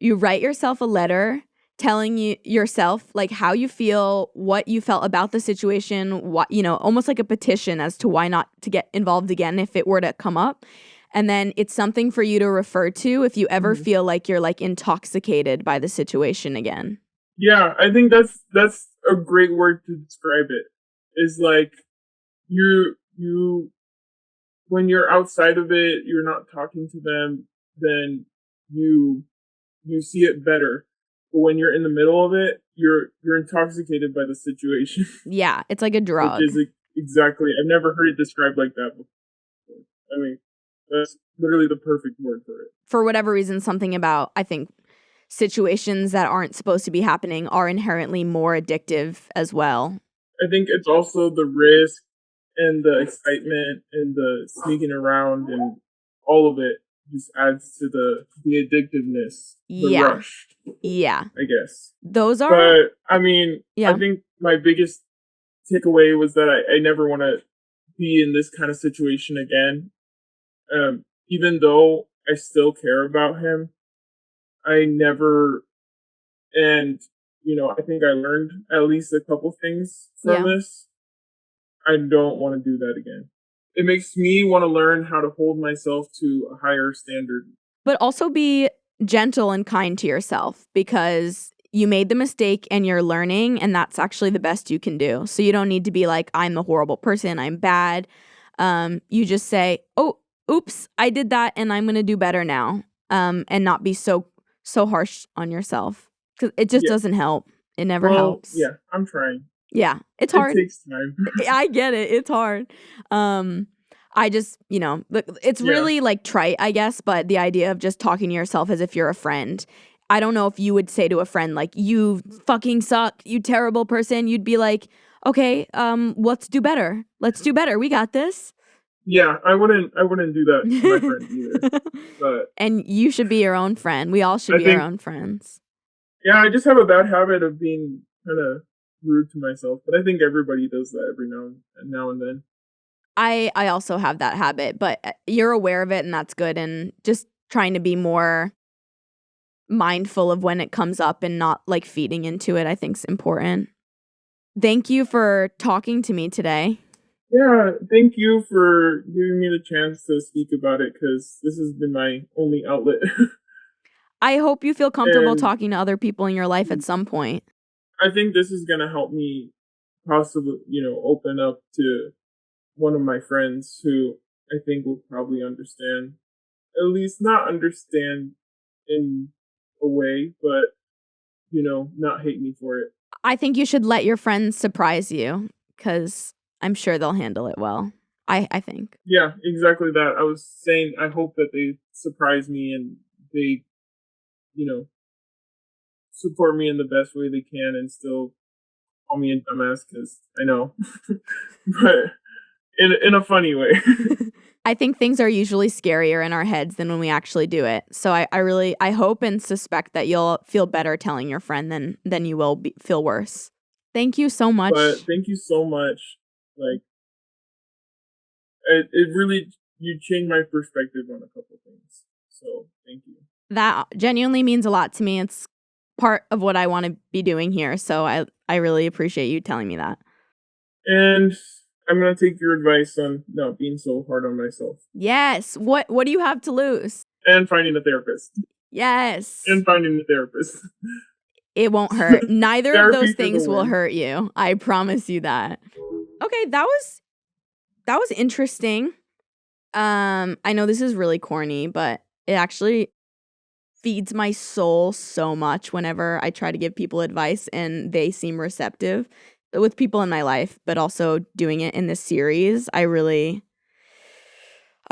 you write yourself a letter telling yourself like how you feel, what you felt about the situation, what, you know, almost like a petition as to why not to get involved again if it were to come up. And then it's something for you to refer to if you ever feel like you're like intoxicated by the situation again. Yeah, I think that's a great word to describe it. Is like you when you're outside of it, you're not talking to them, then you see it better. But when you're in the middle of it, you're intoxicated by the situation. Yeah, it's like a drug. Which is exactly, I've never heard it described like that before. I mean, that's literally the perfect word for it. For whatever reason, something about, I think, situations that aren't supposed to be happening are inherently more addictive as well. I think it's also the risk and the excitement and the sneaking around and all of it just adds to the addictiveness, the rush. Yeah. I guess. Those are... But, I mean, I think my biggest takeaway was that I never want to be in this kind of situation again. Even though I still care about him, I never... And, you know, I think I learned at least a couple things from this. I don't want to do that again. It makes me want to learn how to hold myself to a higher standard. But also be gentle and kind to yourself because you made the mistake and you're learning, and that's actually the best you can do. So you don't need to be like, I'm the horrible person, I'm bad. You just say, oh, oops, I did that and I'm going to do better now. And not be so harsh on yourself because it just doesn't help. It never helps. Yeah, I'm trying. Yeah, it's hard. It takes time. I get it. It's hard. I just, you know, it's really like trite, I guess, but the idea of just talking to yourself as if you're a friend. I don't know if you would say to a friend like, you fucking suck, you terrible person. You'd be like, okay, let's do better. Let's do better. We got this. Yeah, I wouldn't do that to my friend either. But and you should be your own friend. We all should be our own friends. Yeah, I just have a bad habit of being kind of rude to myself, but I think everybody does that every now and then. I also have that habit, but you're aware of it and that's good, and just trying to be more mindful of when it comes up and not like feeding into it, I think is important. Thank you for talking to me today. Yeah, thank you for giving me the chance to speak about it because this has been my only outlet. I hope you feel comfortable talking to other people in your life at some point. I think this is going to help me possibly, you know, open up to one of my friends who I think will probably understand, at least not understand in a way, but, you know, not hate me for it. I think you should let your friends surprise you because I'm sure they'll handle it well. I think. Yeah, exactly that. I was saying I hope that they surprise me and they, you know, support me in the best way they can and still call me a dumbass because I know, but in a funny way. I think things are usually scarier in our heads than when we actually do it. So I hope and suspect that you'll feel better telling your friend than you will feel worse. Thank you so much. But thank you so much. Like, it really, you changed my perspective on a couple things. So thank you. That genuinely means a lot to me. It's part of what I want to be doing here. So I really appreciate you telling me that. And I'm going to take your advice on not being so hard on myself. Yes. What do you have to lose? And finding a therapist. Yes. And finding a therapist. It won't hurt. Neither of those things will hurt you. I promise you that. Okay, that was interesting. I know this is really corny, but it actually feeds my soul so much whenever I try to give people advice and they seem receptive with people in my life, but also doing it in this series. I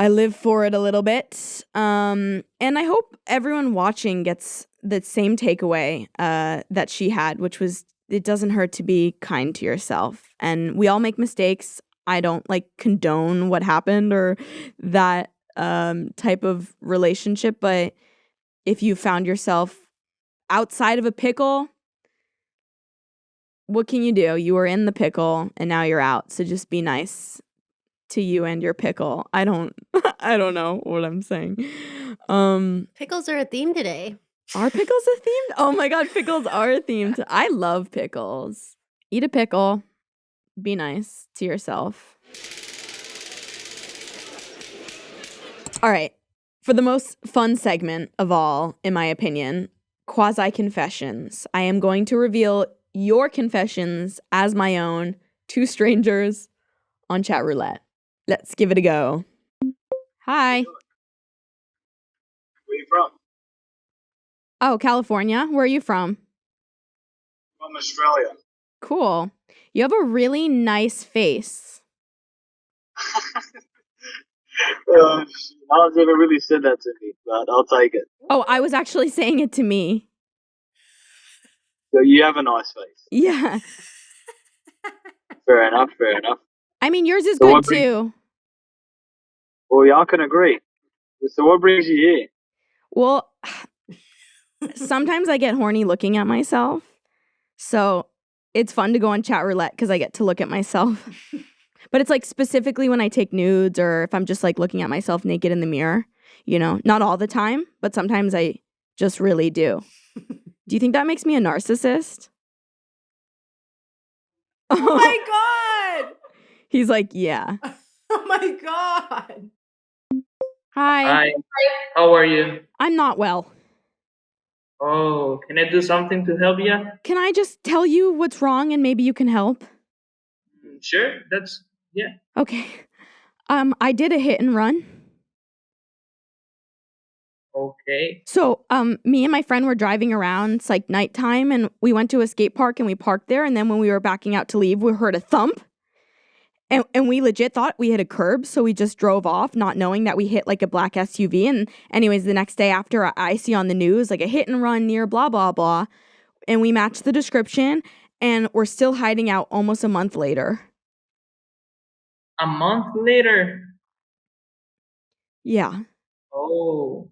live for it a little bit. And I hope everyone watching gets the same takeaway that she had, which was it doesn't hurt to be kind to yourself. And we all make mistakes. I don't like condone what happened or that type of relationship. But if you found yourself outside of a pickle, what can you do? You were in the pickle and now you're out. So just be nice to you and your pickle. I don't know what I'm saying. Pickles are a theme today. Are pickles a theme? Oh my God, pickles are a theme. I love pickles. Eat a pickle. Be nice to yourself. All right. For the most fun segment of all, in my opinion, Quasi-Confessions. I am going to reveal your confessions as my own to strangers on Chatroulette. Let's give it a go. Hi. Where you from? Oh, California. Where are you from? From Australia. Cool. You have a really nice face. No one's ever really said that to me, but I'll take it. Oh, I was actually saying it to me. So you have a nice face. Yeah. Fair enough, fair enough. I mean, yours is So good what brings- too. Well, yeah, I can agree. So what brings you here? Well, sometimes I get horny looking at myself. So it's fun to go on Chatroulette because I get to look at myself. But it's like specifically when I take nudes or if I'm just like looking at myself naked in the mirror, you know, not all the time, but sometimes I just really do. Do you think that makes me a narcissist? Oh my God. He's like, yeah. Oh my God. Hi. Hi, how are you? I'm not well. Oh, can I do something to help you? Can I just tell you what's wrong and maybe you can help? Sure, yeah. Okay. I did a hit and run. Okay. So, me and my friend were driving around. It's like nighttime, and we went to a skate park and we parked there. And then when we were backing out to leave, we heard a thump, and we legit thought we hit a curb. So we just drove off, not knowing that we hit like a black SUV. And anyways, the next day after, I see on the news like a hit and run near blah blah blah, and we matched the description, and we're still hiding out almost a month later. A month later. Yeah. Oh,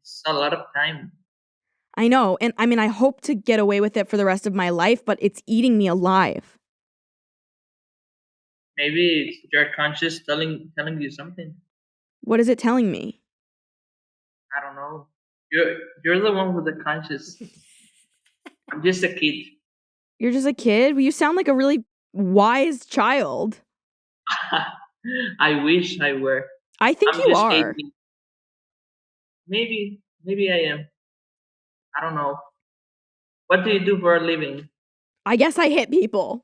it's a lot of time. I know. And I mean, I hope to get away with it for the rest of my life, but it's eating me alive. Maybe it's your conscience telling you something. What is it telling me? I don't know. You're the one with the conscience. I'm just a kid. You're just a kid? Well, you sound like a really wise child. I wish I were. I think I'm you just are. 18. Maybe I am. I don't know. What do you do for a living? I guess I hit people.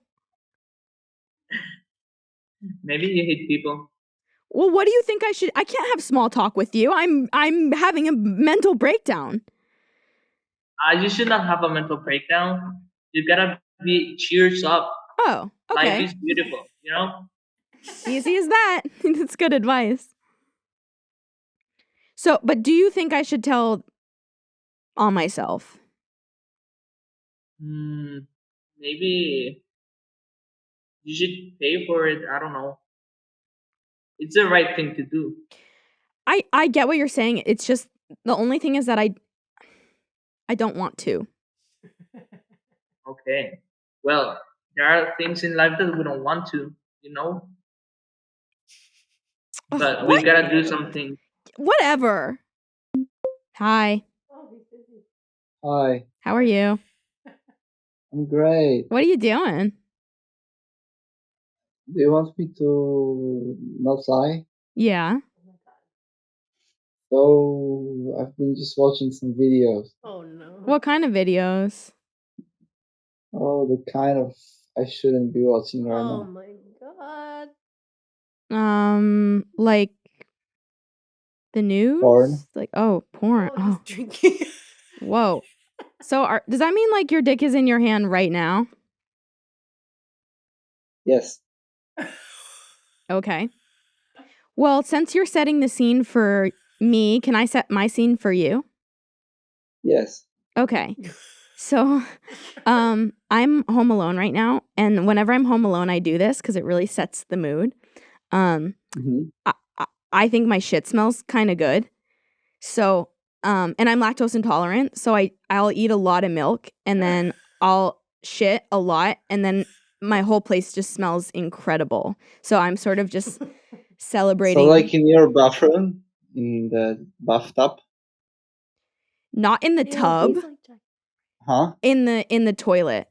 Maybe you hit people. Well, what do you think I can't have small talk with you. I'm having a mental breakdown. You should not have a mental breakdown. You gotta be cheers up. Oh, okay. Life is beautiful, you know? Easy as that. That's good advice. So, but do you think I should tell on myself? Maybe you should pay for it. I don't know. It's the right thing to do. I get what you're saying. It's just the only thing is that I don't want to. Okay. Well, there are things in life that we don't want to, you know? But we gotta do something. Whatever. Hi. Hi, How are you? I'm great. What are you doing? Do you want me to not lie? Yeah. So I've been just watching some videos. Oh no. What kind of videos? Oh, the kind of I shouldn't be watching right Oh now. my God. Like the news? Porn. Like, oh, porn. Oh, he's Oh, drinking. whoa. So does that mean like your dick is in your hand right now? Yes. Okay. Well, since you're setting the scene for me, can I set my scene for you? Yes. Okay. So, I'm home alone right now, and whenever I'm home alone, I do this because it really sets the mood. Um, Mhm. I think my shit smells kind of good. So, and I'm lactose intolerant, so I'll eat a lot of milk, and then I'll shit a lot, and then my whole place just smells incredible. So I'm sort of just So celebrating. like in your bathroom, in the bathtub, Not in the Ew, tub, please, like, check. huh? in the toilet.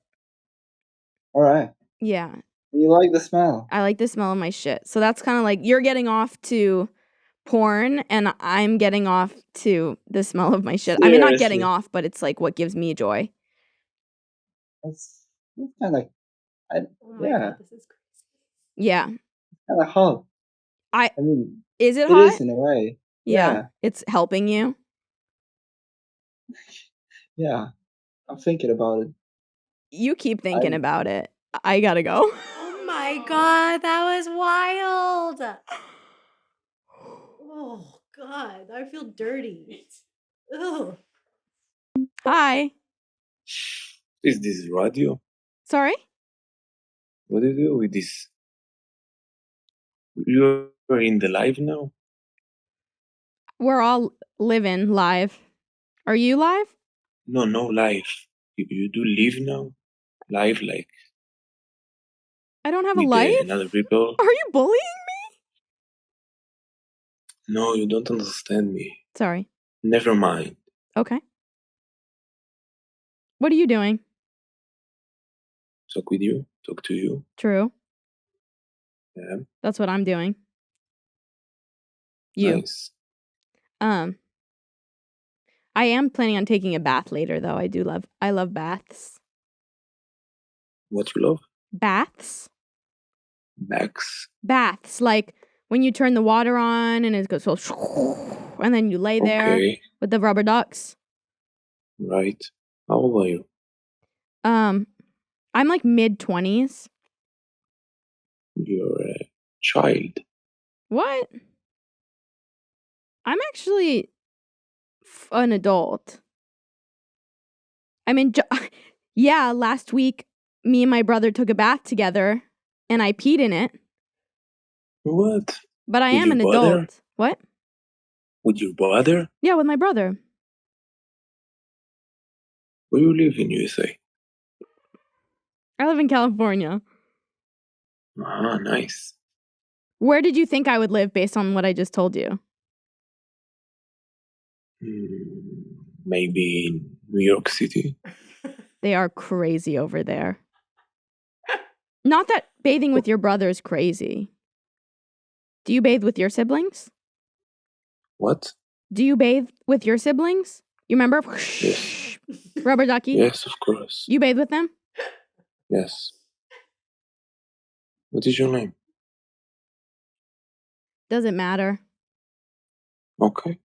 All right. Yeah, You like the smell? I like the smell of my shit. So that's kind of like you're getting off to porn, and I'm getting off to the smell of my shit. I mean, not getting Seriously. off, but it's like what gives me joy. That's kind of, Oh my yeah, god, this is crazy. Yeah. kind of hot. I mean, Is it it hot? is in a way. Yeah. It's helping you. Yeah. I'm thinking about it. You keep thinking I- about it. I gotta go. Oh my god, that was wild. Oh god, I feel dirty. Ugh. Hi. Is this radio? Sorry? What do you do with this? You're in the live now? We're all living live. Are you live? No, live. You do live now? Live like I don't have a with life? another people? Are you bullying me? No, you don't understand me. Sorry. Never mind. Okay. What are you doing? Talk with you? Talk to you? True. Yeah. That's what I'm doing. You. Nice. I am planning on taking a bath later though. I love baths. What you love? Baths? Backs. Baths. Like when you turn the water on and it goes so and then you lay there Okay. with the rubber ducks. Right. How old are you? I'm like mid-20s. You're a child. What? I'm actually an adult. I mean, yeah, last week me and my brother took a bath together and I peed in it. What? But I With am your an brother? adult. What? With your brother? Yeah, with my brother. Where you live in USA? I live in California. Ah, nice. Where did you think I would live based on what I just told you? Maybe in New York City. They are crazy over there. Not that bathing with your brother is crazy. Do you bathe with your siblings? What? Do you bathe with your siblings? You remember? Yes. Rubber ducky? Yes, of course. You bathe with them? Yes. What is your name? Doesn't matter. Okay.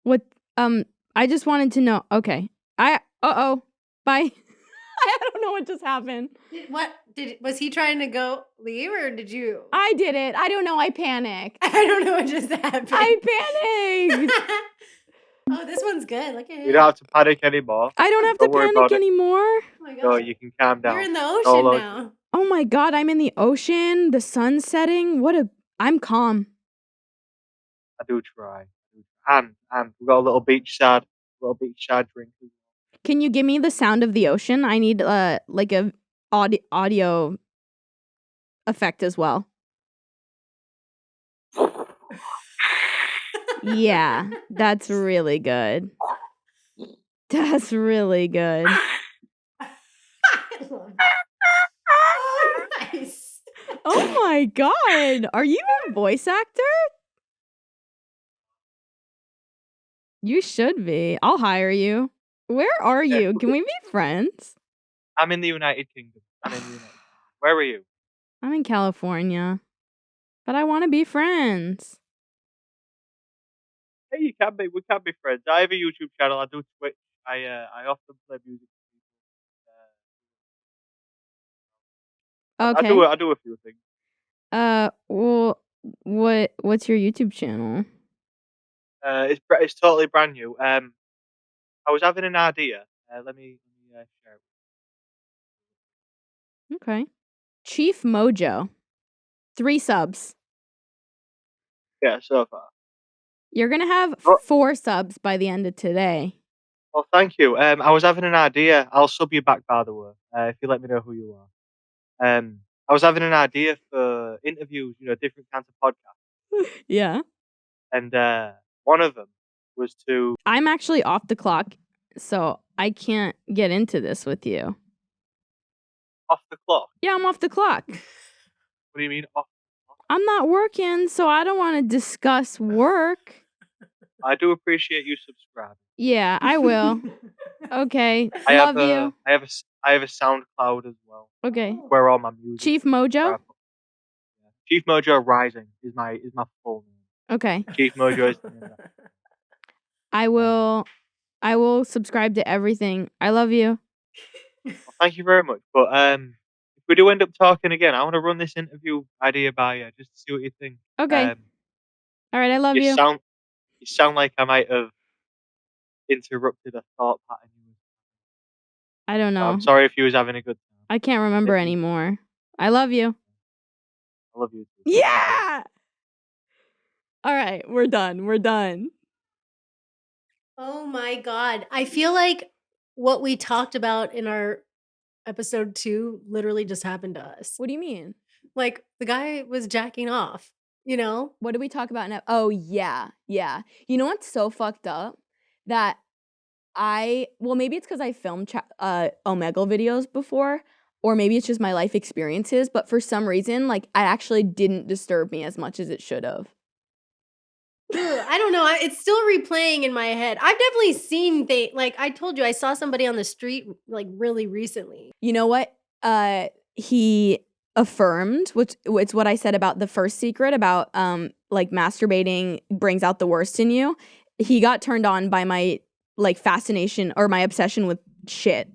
What? I just wanted to know. Okay. Bye. I don't know what just happened. Was he trying to go leave or did you? I did it. I don't know. I panicked. I don't know what just happened. I panicked. Oh, this one's good. Look at it. You don't have to panic anymore. I don't have to Don't worry panic about it. anymore. Oh my No, god. you can calm down. You're in the It's all ocean okay. now. Oh my god, I'm in the ocean. The sun's setting. I'm calm. I do try. And we've got a little beachside drink. Can you give me the sound of the ocean? I need like a audio effect as well. Yeah, that's really good. That's really good. I love it. Oh, nice. Oh my god, are you a voice actor? You should be. I'll hire you. Where are you? Can we be friends? I'm in the United Kingdom. Where are you? I'm in California. But I want to be friends. Hey, you can be. We can be friends. I have a YouTube channel. I do Twitch. I often play music. Okay. I do a few things. Well, what's your YouTube channel? It's totally brand new. I was having an idea. Let me share it. Okay. Chief Mojo. 3 subs. Yeah, so far. You're going to have Oh. 4 subs by the end of today. Well, thank you. I was having an idea. I'll sub you back, by the way, if you let me know who you are. I was having an idea for interviews, different kinds of podcasts. Yeah. And one of them was to... I'm actually off the clock, so I can't get into this with you. Off the clock? Yeah, I'm off the clock. What do you mean off the clock? I'm not working, so I don't want to discuss work. I do appreciate you subscribing. Yeah, I will. Okay. Love you. I have a SoundCloud as well. Okay. Where all my music. Chief Mojo? Chief Mojo Rising is my full name. Okay. Chief Mojo is the name of that. I will subscribe to everything. I love you. Well, thank you very much. But if we do end up talking again, I want to run this interview idea by you just to see what you think. Okay. All right, I love you. You sound like I might have interrupted a thought pattern. I don't know. I'm sorry if you was having a good time. I can't remember anymore. I love you. I love you too. Yeah! All right, we're done. Oh my God. I feel like what we talked about in our episode 2 literally just happened to us. What do you mean? Like, the guy was jacking off, What did we talk about? Oh, yeah. You know what's so fucked up? That maybe it's because I filmed Omegle videos before, or maybe it's just my life experiences, but for some reason, like, it actually didn't disturb me as much as it should have. I don't know. It's still replaying in my head. I've definitely seen things. Like, I told you, I saw somebody on the street, like, really recently. You know what? He affirmed, which it's what I said about the first secret about like masturbating brings out the worst in you. He got turned on by my like fascination or my obsession with shit.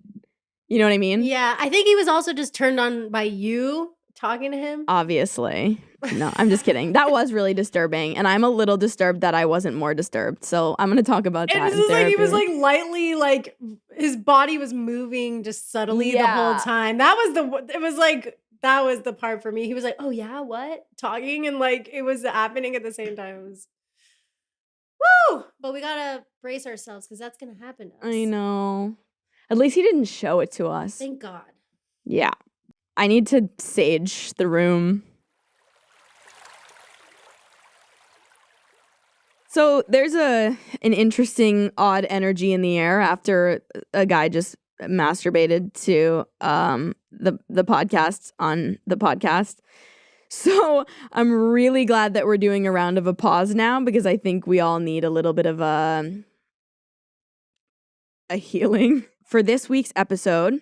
You know what I mean? Yeah, I think he was also just turned on by you talking to him. Obviously. No, I'm just kidding. That was really disturbing, and I'm a little disturbed that I wasn't more disturbed. So I'm going to talk about that. And this is like he was like lightly, like his body was moving just subtly the whole time. That was the part for me. He was like, "Oh yeah, what?" Talking, and like it was happening at the same time. It was woo! But we gotta brace ourselves because that's gonna happen to us. I know. At least he didn't show it to us. Thank God. Yeah. I need to sage the room. So there's an interesting odd energy in the air after a guy just masturbated to the podcast on the podcast. So I'm really glad that we're doing a round of applause now because I think we all need a little bit of a healing. For this week's episode,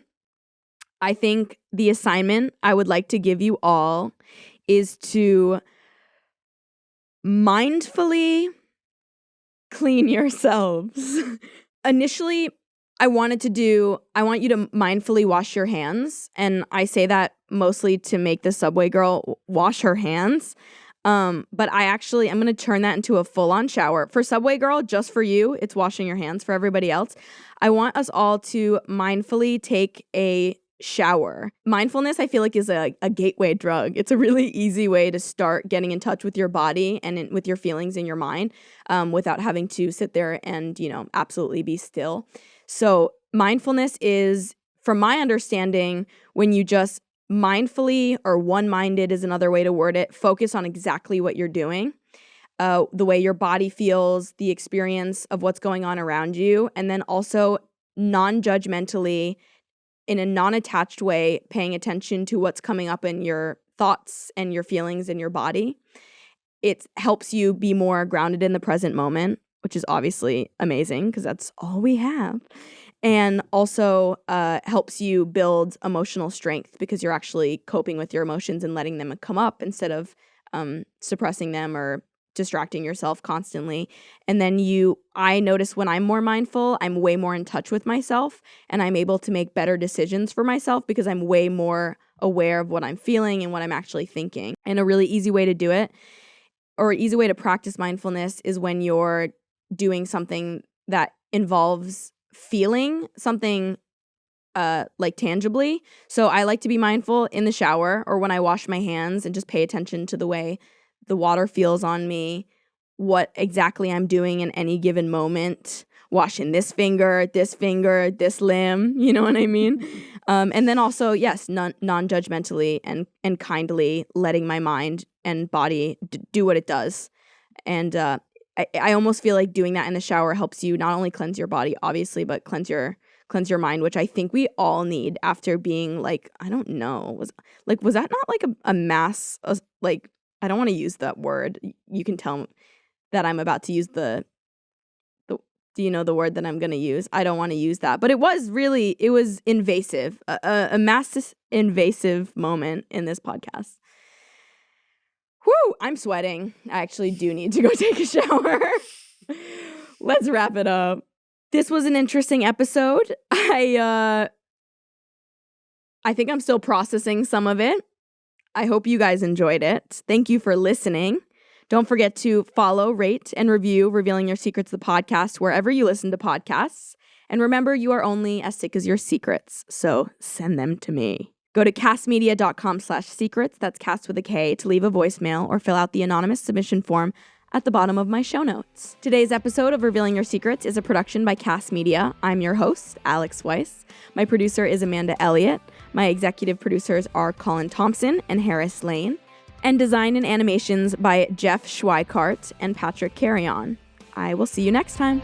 I think the assignment I would like to give you all is to mindfully clean yourselves. Initially, I want you to mindfully wash your hands. And I say that mostly to make the subway girl wash her hands. But I'm going to turn that into a full-on shower. For subway girl, just for you, it's washing your hands. For everybody else, I want us all to mindfully take a shower. Mindfulness, I feel like, is a gateway drug. It's a really easy way to start getting in touch with your body and with your feelings in your mind without having to sit there and, absolutely be still. So mindfulness is, from my understanding, when you just mindfully, or one-minded is another way to word it, focus on exactly what you're doing, the way your body feels, the experience of what's going on around you, and then also non-judgmentally, in a non-attached way, paying attention to what's coming up in your thoughts and your feelings in your body. It helps you be more grounded in the present moment, which is obviously amazing because that's all we have. And also helps you build emotional strength because you're actually coping with your emotions and letting them come up instead of suppressing them or distracting yourself constantly. And then I notice when I'm more mindful, I'm way more in touch with myself and I'm able to make better decisions for myself because I'm way more aware of what I'm feeling and what I'm actually thinking. And a really easy way to do it, or an easy way to practice mindfulness, is when you're doing something that involves feeling something like tangibly. So I like to be mindful in the shower or when I wash my hands and just pay attention to the way the water feels on me, what exactly I'm doing in any given moment, washing this finger, this limb, you know what I mean? And then also, yes, non-judgmentally and kindly letting my mind and body do what it does. And I almost feel like doing that in the shower helps you not only cleanse your body, obviously, but cleanse your mind, which I think we all need after being like, I don't know, was that not like a mass, like, I don't want to use that word. You can tell that I'm about to use the do you know the word that I'm going to use? I don't want to use that. But it was invasive, a mass invasive moment in this podcast. Whew, I'm sweating. I actually do need to go take a shower. Let's wrap it up. This was an interesting episode. I think I'm still processing some of it. I hope you guys enjoyed it. Thank you for listening. Don't forget to follow, rate, and review Revealing Your Secrets, the podcast, wherever you listen to podcasts. And remember, you are only as sick as your secrets, so send them to me. Go to castmedia.com/secrets, that's cast with a K, to leave a voicemail or fill out the anonymous submission form at the bottom of my show notes. Today's episode of Revealing Your Secrets is a production by Cast Media. I'm your host, Alyx Weiss. My producer is Amanda Elliott. My executive producers are Colin Thompson and Harris Lane. And design and animations by Jeff Schweikart and Patrick Carrion. I will see you next time.